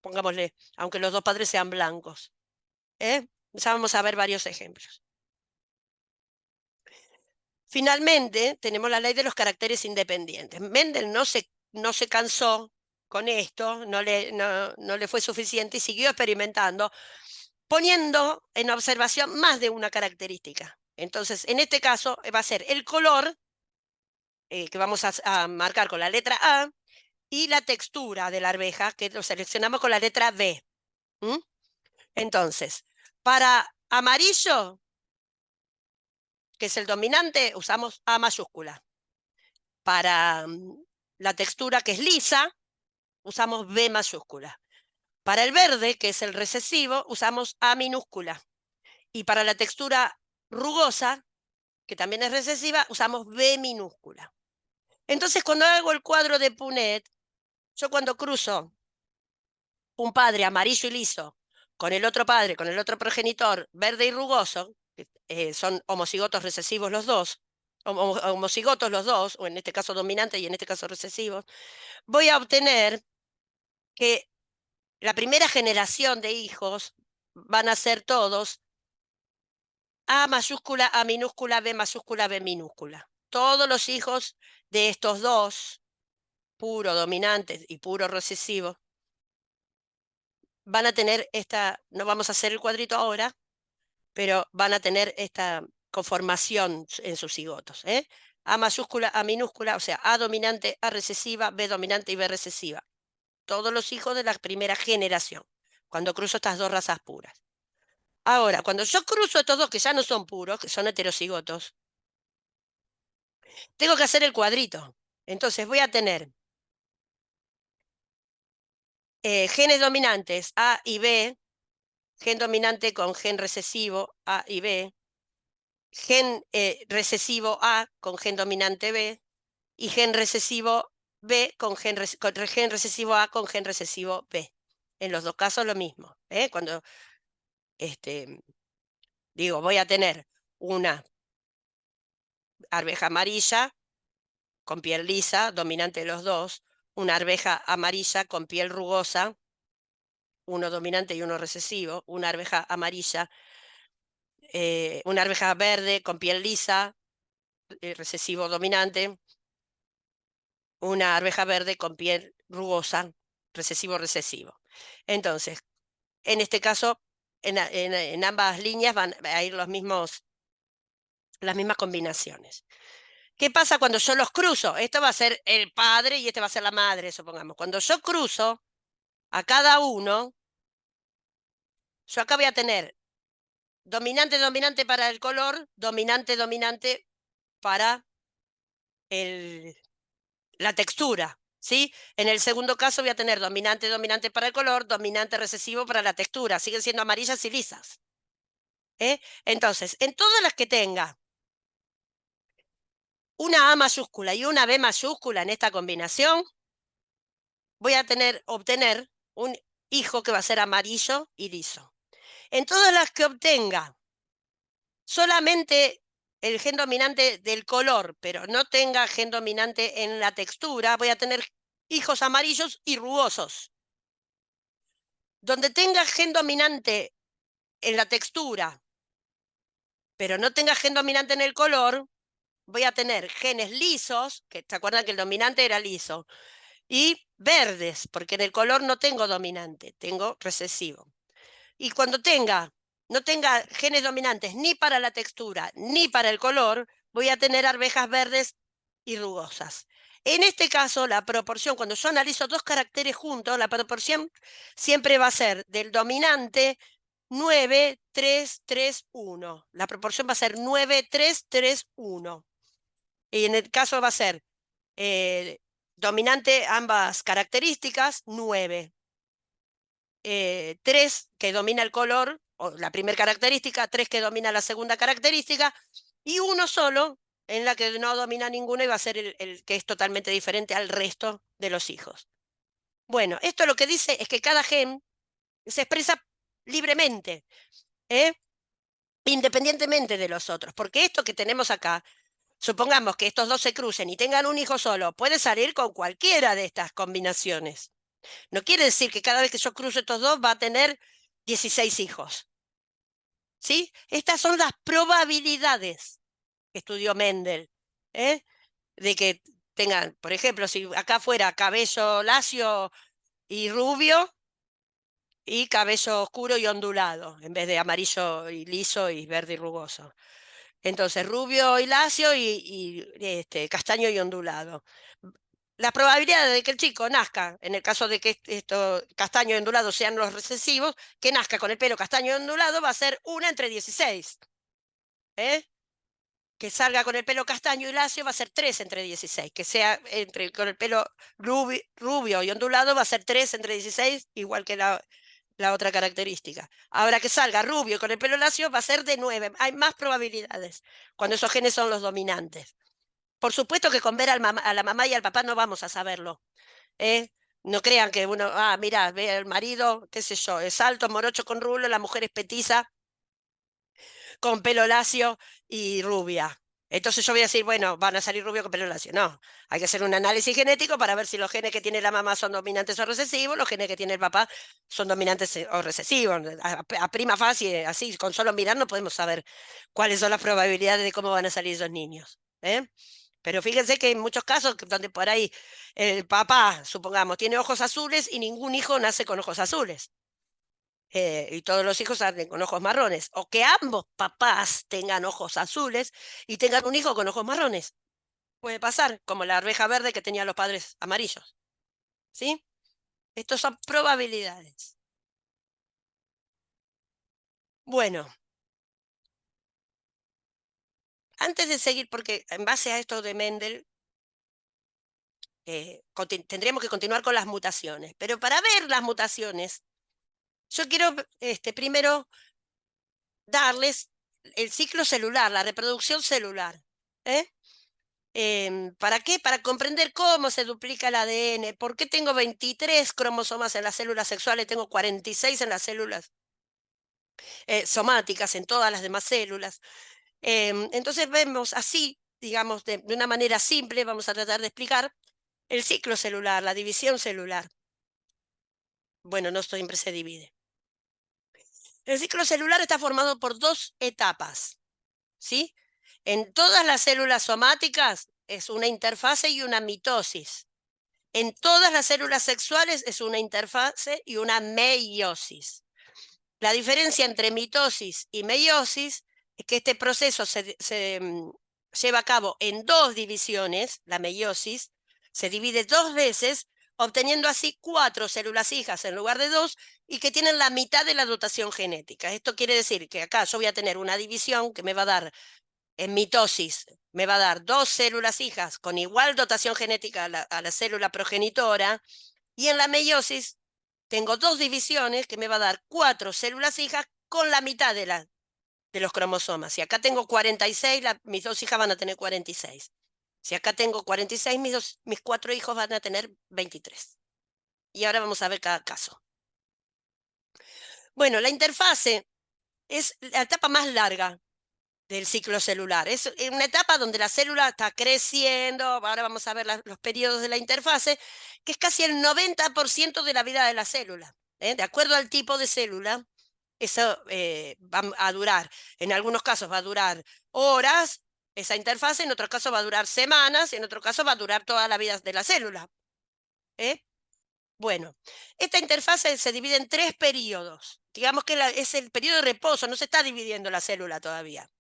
pongámosle, aunque los dos padres sean blancos. Ya vamos a ver varios ejemplos. Finalmente, tenemos la ley de los caracteres independientes. Mendel no se cansó con esto, no le fue suficiente y siguió experimentando, poniendo en observación más de una característica. Entonces, en este caso, va a ser el color, que vamos a marcar con la letra A, y la textura de la arveja, que lo seleccionamos con la letra B. ¿Mm? Entonces, para amarillo, que es el dominante, usamos A mayúscula. Para la textura, que es lisa, usamos B mayúscula. Para el verde, que es el recesivo, usamos A minúscula. Y para la textura rugosa, que también es recesiva, usamos B minúscula. Entonces, cuando hago el cuadro de Punnett, yo cuando cruzo un padre amarillo y liso con el otro padre, con el otro progenitor verde y rugoso, son homocigotos recesivos los dos, homocigotos los dos, o en este caso dominantes y en este caso recesivos, voy a obtener que la primera generación de hijos van a ser todos A mayúscula, A minúscula, B mayúscula, B minúscula. Todos los hijos de estos dos, puro dominantes y puro recesivo, van a tener no vamos a hacer el cuadrito ahora, pero van a tener esta conformación en sus cigotos. A mayúscula, A minúscula, o sea, A dominante, A recesiva, B dominante y B recesiva. Todos los hijos de la primera generación, cuando cruzo estas dos razas puras. Ahora, cuando yo cruzo estos dos que ya no son puros, que son heterocigotos, tengo que hacer el cuadrito. Entonces voy a tener genes dominantes A y B, gen dominante con gen recesivo A y B, gen recesivo A con gen dominante B y gen recesivo B con gen recesivo A con gen recesivo B. En los dos casos lo mismo. Cuando digo, voy a tener una arveja amarilla con piel lisa, dominante de los dos, una arveja amarilla con piel rugosa, uno dominante y uno recesivo, una arveja amarilla, una arveja verde con piel lisa, recesivo dominante, una arveja verde con piel rugosa, recesivo. Entonces, en este caso, en ambas líneas van a ir las mismas combinaciones. ¿Qué pasa cuando yo los cruzo? Esto va a ser el padre y este va a ser la madre, supongamos. Cuando yo cruzo a cada uno, yo acá voy a tener dominante para el color, dominante para la textura, ¿sí? En el segundo caso voy a tener dominante para el color, dominante recesivo para la textura. Siguen siendo amarillas y lisas. Entonces, en todas las que tenga una A mayúscula y una B mayúscula en esta combinación, voy a obtener un hijo que va a ser amarillo y liso. En todas las que obtenga solamente el gen dominante del color, pero no tenga gen dominante en la textura, voy a tener hijos amarillos y rugosos. Donde tenga gen dominante en la textura, pero no tenga gen dominante en el color, voy a tener genes lisos, que se acuerdan que el dominante era liso, y verdes, porque en el color no tengo dominante, tengo recesivo. Y cuando no tenga genes dominantes ni para la textura ni para el color, voy a tener arvejas verdes y rugosas. En este caso, la proporción, cuando yo analizo dos caracteres juntos, la proporción siempre va a ser del dominante 9, 3, 3, 1. La proporción va a ser 9, 3, 3, 1. Y en el caso va a ser dominante ambas características, 9. 3 que domina el color, o la primera característica, 3 que domina la segunda característica, y uno solo en la que no domina ninguna y va a ser el que es totalmente diferente al resto de los hijos. Bueno, esto lo que dice es que cada gen se expresa libremente, independientemente de los otros, porque esto que tenemos acá, supongamos que estos dos se crucen y tengan un hijo solo, puede salir con cualquiera de estas combinaciones. No quiere decir que cada vez que yo cruzo estos dos va a tener 16 hijos. ¿Sí? Estas son las probabilidades que estudió Mendel, de que tengan, por ejemplo, si acá fuera cabello lacio y rubio y cabello oscuro y ondulado, en vez de amarillo y liso y verde y rugoso. Entonces, rubio y lacio y castaño y ondulado. La probabilidad de que el chico nazca, en el caso de que estos castaño y ondulado sean los recesivos, que nazca con el pelo castaño y ondulado va a ser 1 entre 16. Que salga con el pelo castaño y lacio va a ser 3 entre 16. Que sea con el pelo rubio y ondulado va a ser 3 entre 16, igual que la otra característica. Ahora que salga rubio con el pelo lacio va a ser de 9. Hay más probabilidades cuando esos genes son los dominantes. Por supuesto que con ver a la mamá y al papá no vamos a saberlo. No crean que uno, mira, ve el marido, qué sé yo, es alto, morocho con rulo, la mujer es petiza, con pelo lacio y rubia. Entonces yo voy a decir, bueno, van a salir rubio con pelo lacio. No, hay que hacer un análisis genético para ver si los genes que tiene la mamá son dominantes o recesivos, los genes que tiene el papá son dominantes o recesivos. A prima facie, así, con solo mirar no podemos saber cuáles son las probabilidades de cómo van a salir esos niños. Pero fíjense que en muchos casos donde por ahí el papá, supongamos, tiene ojos azules y ningún hijo nace con ojos azules. Y todos los hijos salen con ojos marrones. O que ambos papás tengan ojos azules y tengan un hijo con ojos marrones. Puede pasar, como la arveja verde que tenía los padres amarillos. ¿Sí? Estos son probabilidades. Bueno, antes de seguir, porque en base a esto de Mendel, tendríamos que continuar con las mutaciones. Pero para ver las mutaciones, yo quiero primero darles el ciclo celular, la reproducción celular. ¿Para qué? Para comprender cómo se duplica el ADN, por qué tengo 23 cromosomas en las células sexuales, tengo 46 en las células somáticas, en todas las demás células. Entonces vemos así digamos, de una manera simple, vamos a tratar de explicar el ciclo celular, la división celular. Bueno, no siempre se divide. El ciclo celular está formado por dos etapas, ¿sí? En todas las células somáticas es una interfase y una mitosis. En todas las células sexuales es una interfase y una meiosis. La diferencia entre mitosis y meiosis es que este proceso se lleva a cabo en dos divisiones, la meiosis, se divide dos veces, obteniendo así 4 células hijas en lugar de 2 y que tienen la mitad de la dotación genética. Esto quiere decir que acá yo voy a tener una división que me va a dar, en mitosis, me va a dar 2 células hijas con igual dotación genética a la célula progenitora, y en la meiosis tengo 2 divisiones que me va a dar 4 células hijas con la mitad de los cromosomas. Si acá tengo 46, mis 2 hijas van a tener 46. Si acá tengo 46, mis 4 hijos van a tener 23. Y ahora vamos a ver cada caso. Bueno, la interfase es la etapa más larga del ciclo celular. Es una etapa donde la célula está creciendo. Ahora vamos a ver los periodos de la interfase, que es casi el 90% de la vida de la célula. De acuerdo al tipo de célula, eso va a durar, en algunos casos va a durar horas, esa interfase, en otros casos va a durar semanas, en otro caso va a durar toda la vida de la célula. Bueno, esta interfase se divide en 3 periodos. Digamos que es el periodo de reposo, no se está dividiendo la célula todavía,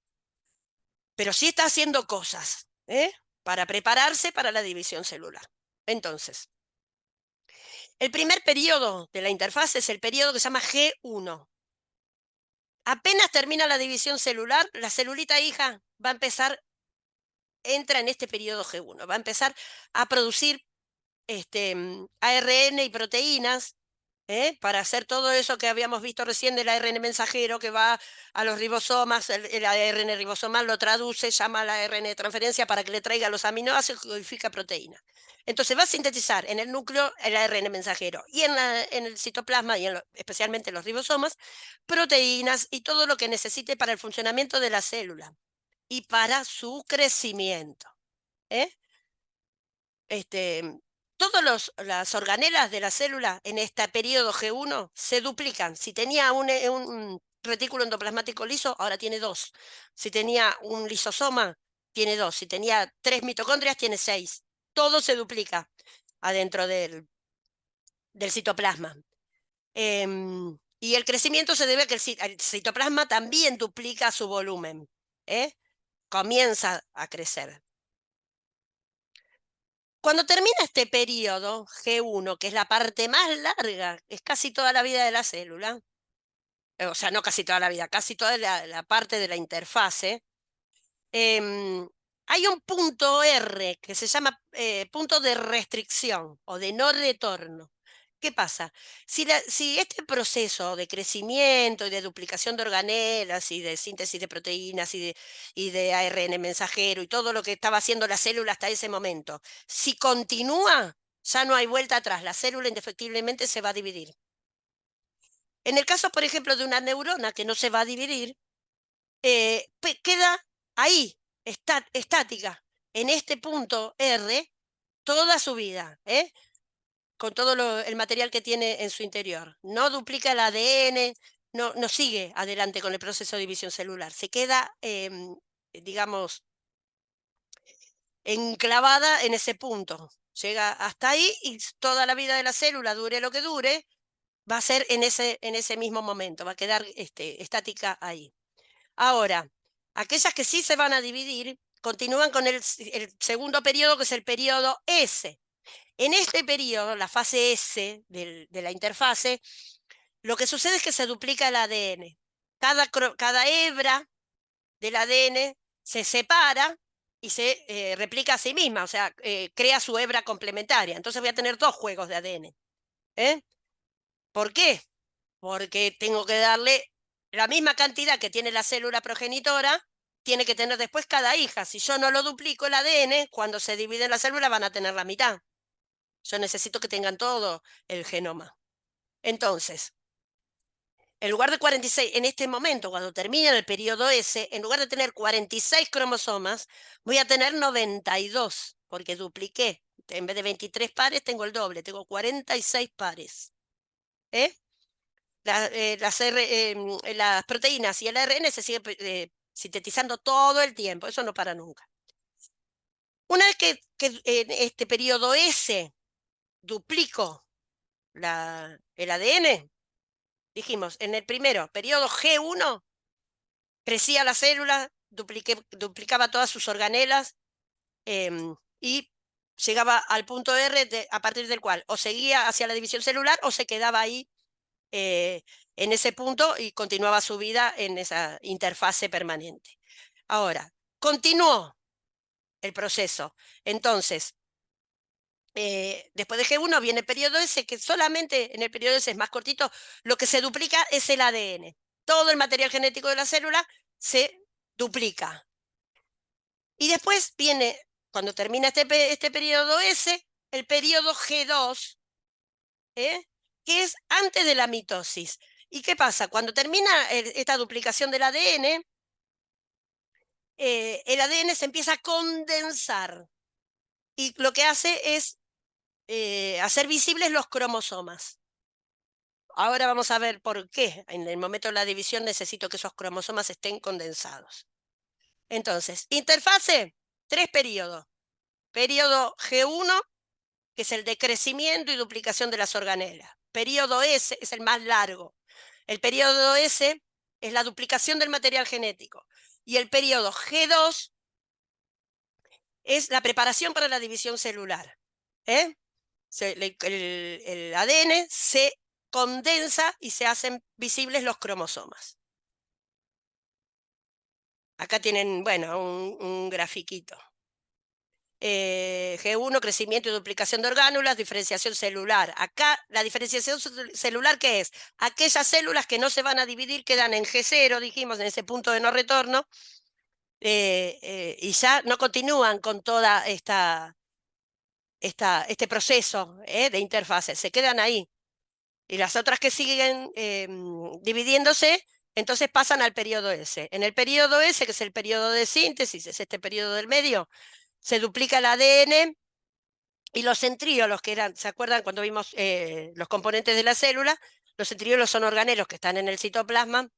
pero sí está haciendo cosas para prepararse para la división celular. Entonces, el primer periodo de la interfase es el periodo que se llama G1. Apenas termina la división celular, la celulita hija va a empezar, entra en este periodo G1, va a empezar a producir ARN y proteínas para hacer todo eso que habíamos visto recién del ARN mensajero que va a los ribosomas, el ARN ribosomal lo traduce, llama al ARN de transferencia para que le traiga los aminoácidos y codifica proteína. Entonces va a sintetizar en el núcleo el ARN mensajero y en el citoplasma y especialmente en los ribosomas, proteínas y todo lo que necesite para el funcionamiento de la célula y para su crecimiento. ¿eh? Todas las organelas de la célula en este periodo G1 se duplican. Si tenía un retículo endoplasmático liso, ahora tiene 2. Si tenía un lisosoma, tiene 2. Si tenía 3 mitocondrias, tiene 6. Todo se duplica adentro del citoplasma. Y el crecimiento se debe a que el citoplasma también duplica su volumen. Comienza a crecer. Cuando termina este periodo G1, que es la parte más larga, es casi toda la vida de la célula, o sea, no casi toda la vida, casi toda la parte de la interfase, hay un punto R que se llama punto de restricción o de no retorno. ¿Qué pasa? Si este proceso de crecimiento y de duplicación de organelas y de síntesis de proteínas y de ARN mensajero y todo lo que estaba haciendo la célula hasta ese momento, si continúa, ya no hay vuelta atrás, la célula indefectiblemente se va a dividir. En el caso, por ejemplo, de una neurona que no se va a dividir, queda ahí, estática, en este punto R, toda su vida, con todo el material que tiene en su interior. No duplica el ADN, no sigue adelante con el proceso de división celular. Se queda, digamos, enclavada en ese punto. Llega hasta ahí y toda la vida de la célula, dure lo que dure, va a ser en ese mismo momento, va a quedar estática ahí. Ahora, aquellas que sí se van a dividir, continúan con el segundo periodo, que es el periodo S. En este periodo, la fase S de la interfase, lo que sucede es que se duplica el ADN. Cada hebra del ADN se separa y se replica a sí misma, o sea, crea su hebra complementaria. Entonces voy a tener 2 juegos de ADN. ¿Por qué? Porque tengo que darle la misma cantidad que tiene la célula progenitora, tiene que tener después cada hija. Si yo no lo duplico el ADN, cuando se divide la célula van a tener la mitad. Yo necesito que tengan todo el genoma. Entonces, En lugar de 46, en este momento, cuando termina el periodo S, en lugar de tener 46 cromosomas, voy a tener 92, porque dupliqué. En vez de 23 pares, tengo el doble, tengo 46 pares. ¿Eh? Las proteínas y el ARN se siguen sintetizando todo el tiempo, eso no para nunca. Una vez que en este periodo S duplico el ADN, dijimos, en el primero, periodo G1, crecía la célula, duplicaba todas sus organelas y llegaba al punto R a partir del cual o seguía hacia la división celular o se quedaba ahí en ese punto y continuaba su vida en esa interfase permanente. Ahora, continuó el proceso. Entonces, después de G1 viene el periodo S, que solamente en el periodo S es más cortito, lo que se duplica es el ADN. Todo el material genético de la célula se duplica. Y después viene, cuando termina este periodo S, el periodo G2, que es antes de la mitosis. ¿Y qué pasa? Cuando termina esta duplicación del ADN, el ADN se empieza a condensar y lo que hace es hacer visibles los cromosomas. Ahora vamos a ver por qué. En el momento de la división necesito que esos cromosomas estén condensados. Entonces, interfase, 3 periodos. Periodo G1, que es el de crecimiento y duplicación de las organelas. Periodo S es el más largo. El periodo S es la duplicación del material genético. Y el periodo G2 es la preparación para la división celular. El ADN se condensa y se hacen visibles los cromosomas. Acá tienen, bueno, un grafiquito. G1, crecimiento y duplicación de orgánulas, diferenciación celular. Acá, la diferenciación celular, ¿qué es? Aquellas células que no se van a dividir quedan en G0, dijimos, en ese punto de no retorno, y ya no continúan con toda este proceso de interfase, se quedan ahí. Y las otras que siguen dividiéndose, entonces pasan al periodo S. En el periodo S, que es el periodo de síntesis, es este periodo del medio, se duplica el ADN y los centríolos, que eran, ¿se acuerdan cuando vimos los componentes de la célula? Los centríolos son organelos que están en el citoplasma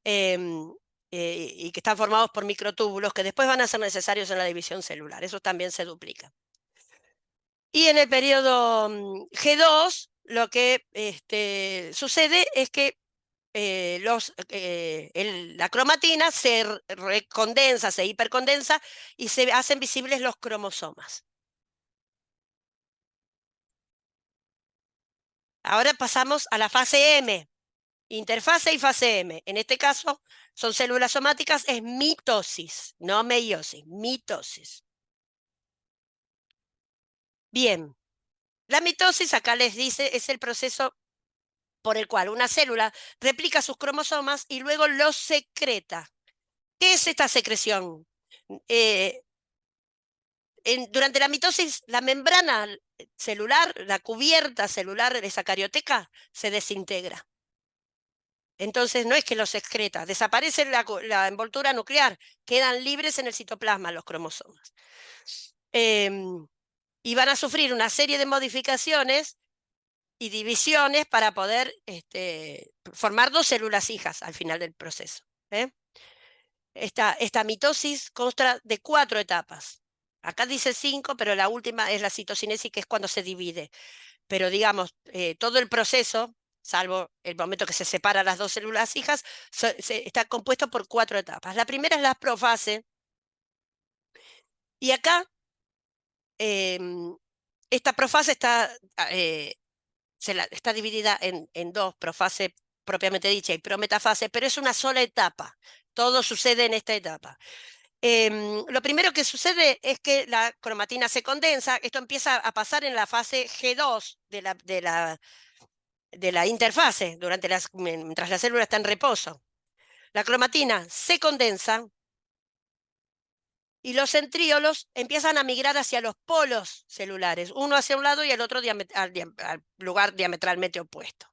y que están formados por microtúbulos que después van a ser necesarios en la división celular. Eso también se duplica. Y en el periodo G2, lo que sucede es que la cromatina se recondensa, se hipercondensa y se hacen visibles los cromosomas. Ahora pasamos a la fase M, interfase y fase M. En este caso son células somáticas, es mitosis, no meiosis, mitosis. Bien, la mitosis acá les dice es el proceso por el cual una célula replica sus cromosomas y luego los secreta. ¿Qué es esta secreción? Durante la mitosis, la membrana celular, la cubierta celular de esa carioteca, se desintegra. Entonces no es que los excreta, desaparece la envoltura nuclear, quedan libres en el citoplasma los cromosomas. Y van a sufrir una serie de modificaciones y divisiones para poder formar 2 células hijas al final del proceso. Esta mitosis consta de 4 etapas. Acá dice 5, pero la última es la citocinesis, que es cuando se divide. Pero digamos, todo el proceso, salvo el momento que se separan las 2 células hijas, está compuesto por 4 etapas. La primera es la profase. Y acá, esta profase está dividida en 2, profase propiamente dicha y prometafase, pero es una sola etapa. Todo sucede en esta etapa. Lo primero que sucede es que la cromatina se condensa. Esto empieza a pasar en la fase G2 de la interfase, mientras la célula está en reposo. La cromatina se condensa y los centríolos empiezan a migrar hacia los polos celulares, uno hacia un lado y el otro al lugar diametralmente opuesto.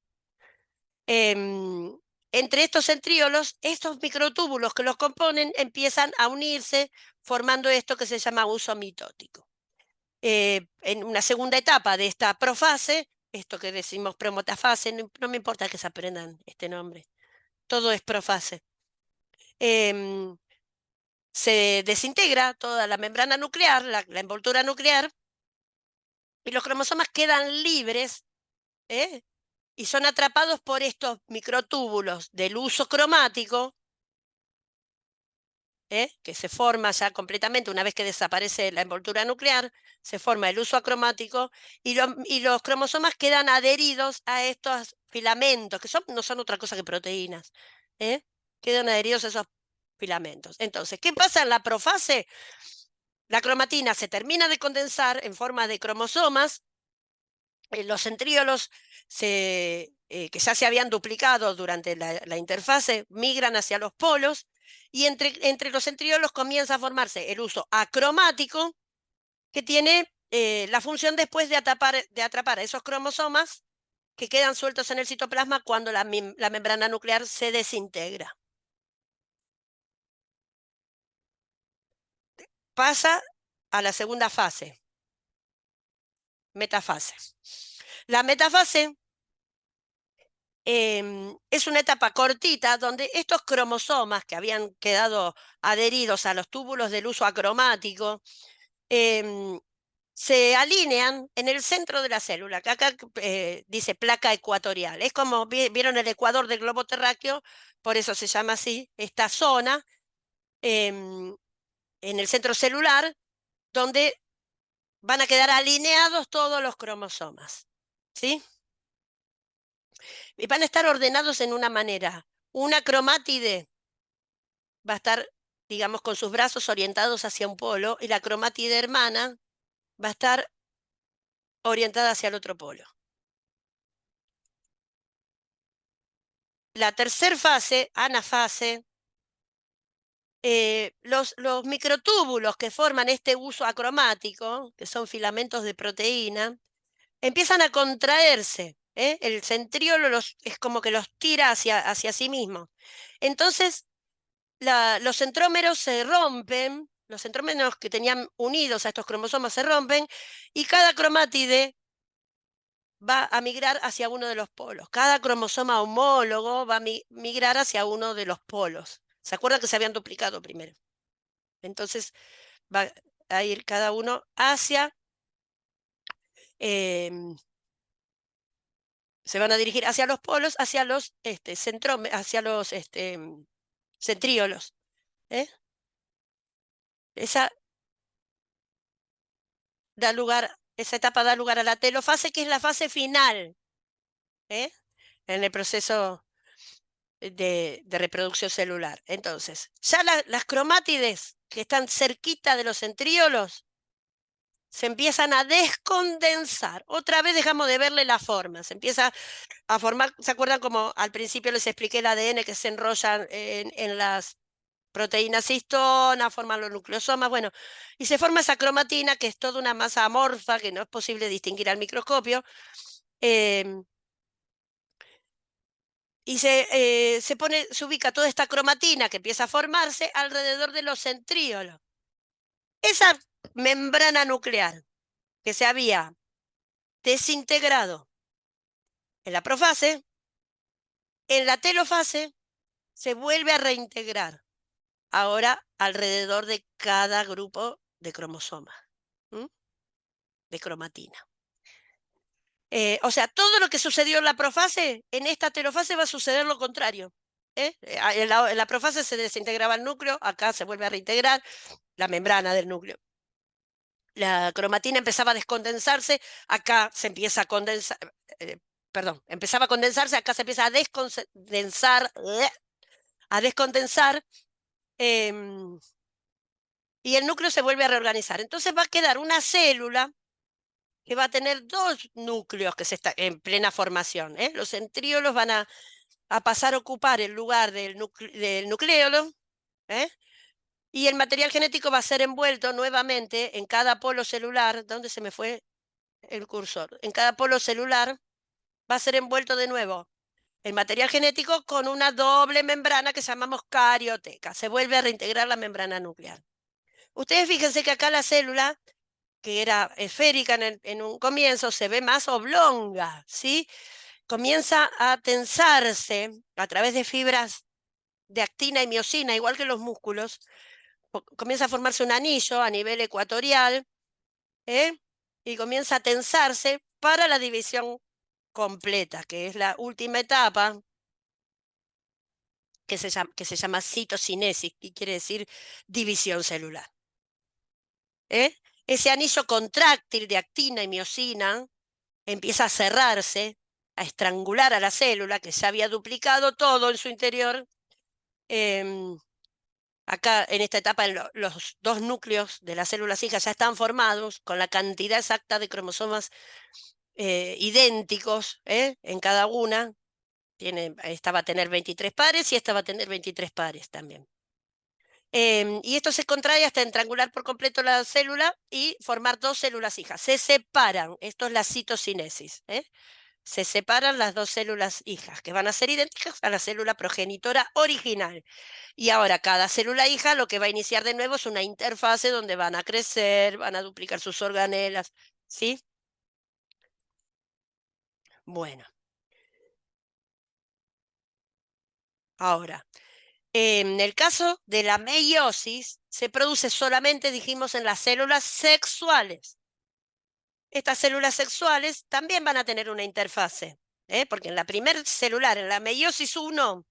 Entre estos centriolos, estos microtúbulos que los componen empiezan a unirse, formando esto que se llama uso mitótico. En una segunda etapa de esta profase, esto que decimos promotafase, no me importa que se aprendan este nombre, todo es profase. Se desintegra toda la membrana nuclear, la envoltura nuclear, y los cromosomas quedan libres, y son atrapados por estos microtúbulos del uso cromático, que se forma ya completamente una vez que desaparece la envoltura nuclear, se forma el uso acromático y los cromosomas quedan adheridos a estos filamentos, que no son otra cosa que proteínas. Quedan adheridos a esos filamentos. Entonces, ¿qué pasa en la profase? La cromatina se termina de condensar en forma de cromosomas. Los centriolos que ya se habían duplicado durante la interfase migran hacia los polos y entre los centriolos comienza a formarse el uso acromático que tiene la función después de atrapar esos cromosomas que quedan sueltos en el citoplasma cuando la membrana nuclear se desintegra. Pasa a la segunda fase, metafase. La metafase es una etapa cortita donde estos cromosomas que habían quedado adheridos a los túbulos del uso acromático se alinean en el centro de la célula, que acá dice placa ecuatorial. Es como, vieron el ecuador del globo terráqueo, por eso se llama así, esta zona en el centro celular, donde van a quedar alineados todos los cromosomas, ¿sí? Y van a estar ordenados en una manera. Una cromátide va a estar, digamos, con sus brazos orientados hacia un polo y la cromátide hermana va a estar orientada hacia el otro polo. La tercera fase, anafase, los microtúbulos que forman este uso acromático, que son filamentos de proteína, empiezan a contraerse. El centriolo es como que los tira hacia sí mismo. Entonces, los centrómeros se rompen, los centrómeros que tenían unidos a estos cromosomas se rompen, y cada cromátide va a migrar hacia uno de los polos. Cada cromosoma homólogo va a migrar hacia uno de los polos. ¿Se acuerdan que se habían duplicado primero? Entonces va a ir cada uno hacia... se van a dirigir hacia los polos, hacia los hacia los centríolos. Esa esa etapa da lugar a la telofase, que es la fase final en el proceso de reproducción celular. Entonces, ya las cromátides que están cerquita de los centríolos se empiezan a descondensar. Otra vez dejamos de verle la forma. Se empieza a formar, ¿se acuerdan como al principio les expliqué el ADN que se enrollan en las proteínas histona, forman los nucleosomas, bueno, y se forma esa cromatina que es toda una masa amorfa que no es posible distinguir al microscopio, y se ubica toda esta cromatina que empieza a formarse alrededor de los centríolos. Esa membrana nuclear que se había desintegrado en la profase, en la telofase se vuelve a reintegrar, ahora alrededor de cada grupo de cromosomas, de cromatina. O sea, todo lo que sucedió en la profase, en esta telofase va a suceder lo contrario. En la profase se desintegraba el núcleo, acá se vuelve a reintegrar la membrana del núcleo. La cromatina empezaba a descondensarse, acá se empieza a condensar, perdón, empezaba a condensarse, acá se empieza a descondensar, y el núcleo se vuelve a reorganizar. Entonces va a quedar una célula que va a tener dos núcleos que se están en plena formación. Los centriolos van a pasar a ocupar el lugar del nucleolo, y el material genético va a ser envuelto nuevamente en cada polo celular. ¿Dónde se me fue el cursor? En cada polo celular va a ser envuelto de nuevo el material genético con una doble membrana que llamamos carioteca. Se vuelve a reintegrar la membrana nuclear. Ustedes fíjense que acá la célula, que era esférica en un comienzo, se ve más oblonga, ¿sí? Comienza a tensarse a través de fibras de actina y miosina, igual que los músculos. Comienza a formarse un anillo a nivel ecuatorial, ¿eh? Y comienza a tensarse para la división completa, que es la última etapa, que se llama citocinesis, que quiere decir división celular. Ese anillo contráctil de actina y miosina empieza a cerrarse, a estrangular a la célula, que ya había duplicado todo en su interior. Em, Acá, en esta etapa, los dos núcleos de las células hijas ya están formados con la cantidad exacta de cromosomas idénticos en cada una. Esta va a tener 23 pares y esta va a tener 23 pares también. Y esto se contrae hasta estrangular por completo la célula y formar dos células hijas. Se separan, esto es la citocinesis. Se separan las dos células hijas, que van a ser idénticas a la célula progenitora original. Y ahora cada célula hija lo que va a iniciar de nuevo es una interfase donde van a crecer, van a duplicar sus organelas, ¿sí? Bueno, ahora, en el caso de la meiosis, se produce solamente, dijimos, en las células sexuales. Estas células sexuales también van a tener una interfase, porque en la primer celular, en la meiosis 1,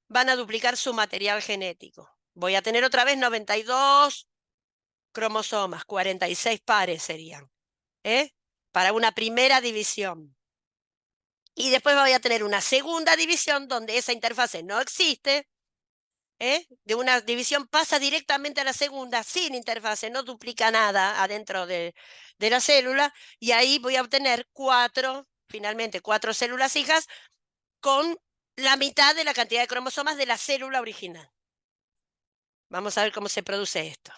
van a duplicar su material genético. Voy a tener otra vez 92 cromosomas, 46 pares serían, para una primera división. Y después voy a tener una segunda división donde esa interfase no existe. De una división pasa directamente a la segunda sin interfase, no duplica nada adentro de la célula. Y ahí voy a obtener finalmente cuatro células hijas con la mitad de la cantidad de cromosomas de la célula original. Vamos a ver cómo se produce esto.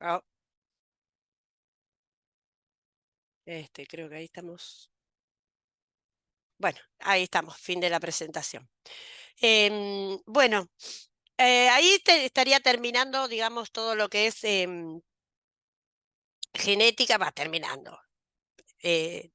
Ah, creo que ahí estamos. Bueno, ahí estamos, fin de la presentación. Bueno, ahí estaría terminando, digamos, todo lo que es genética, va terminando.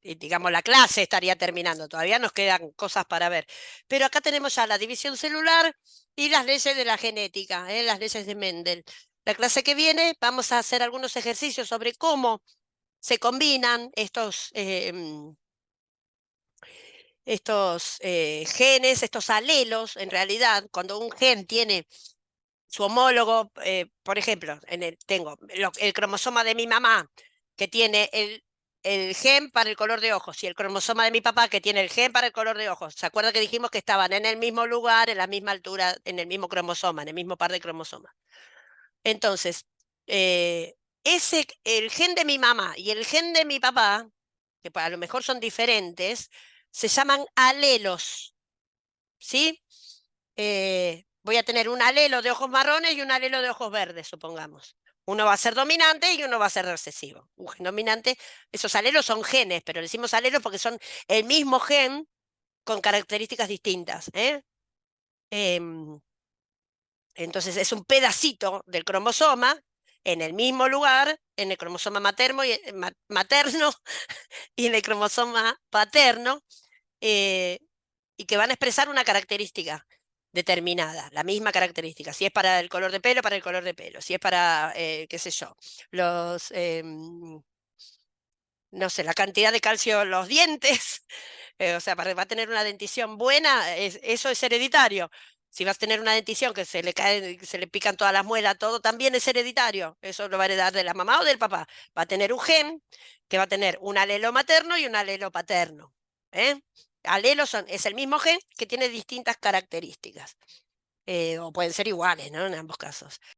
Digamos, la clase estaría terminando, todavía nos quedan cosas para ver. Pero acá tenemos ya la división celular y las leyes de la genética, las leyes de Mendel. La clase que viene vamos a hacer algunos ejercicios sobre cómo se combinan estos genes, estos alelos, en realidad, cuando un gen tiene su homólogo, por ejemplo, tengo el cromosoma de mi mamá, que tiene el gen para el color de ojos, y el cromosoma de mi papá, que tiene el gen para el color de ojos. ¿Se acuerda que dijimos que estaban en el mismo lugar, en la misma altura, en el mismo cromosoma, en el mismo par de cromosomas? Entonces, el gen de mi mamá y el gen de mi papá, que a lo mejor son diferentes, se llaman alelos, ¿sí? Voy a tener un alelo de ojos marrones y un alelo de ojos verdes, supongamos. Uno va a ser dominante y uno va a ser recesivo. Un gen dominante, esos alelos son genes, pero le decimos alelos porque son el mismo gen con características distintas. Em, entonces es un pedacito del cromosoma en el mismo lugar, en el cromosoma materno y en el cromosoma paterno, eh, y que van a expresar una característica determinada, la misma característica. Si es para el color de pelo, para el color de pelo. Si es para, qué sé yo, los, no sé, la cantidad de calcio en los dientes, o sea, va a tener una dentición buena, eso es hereditario. Si vas a tener una dentición que se le cae, se le pican todas las muelas, todo también es hereditario. Eso lo va a heredar de la mamá o del papá. Va a tener un gen que va a tener un alelo materno y un alelo paterno. ¿Eh? Alelos es el mismo gen que tiene distintas características. O pueden ser iguales, ¿no? En ambos casos.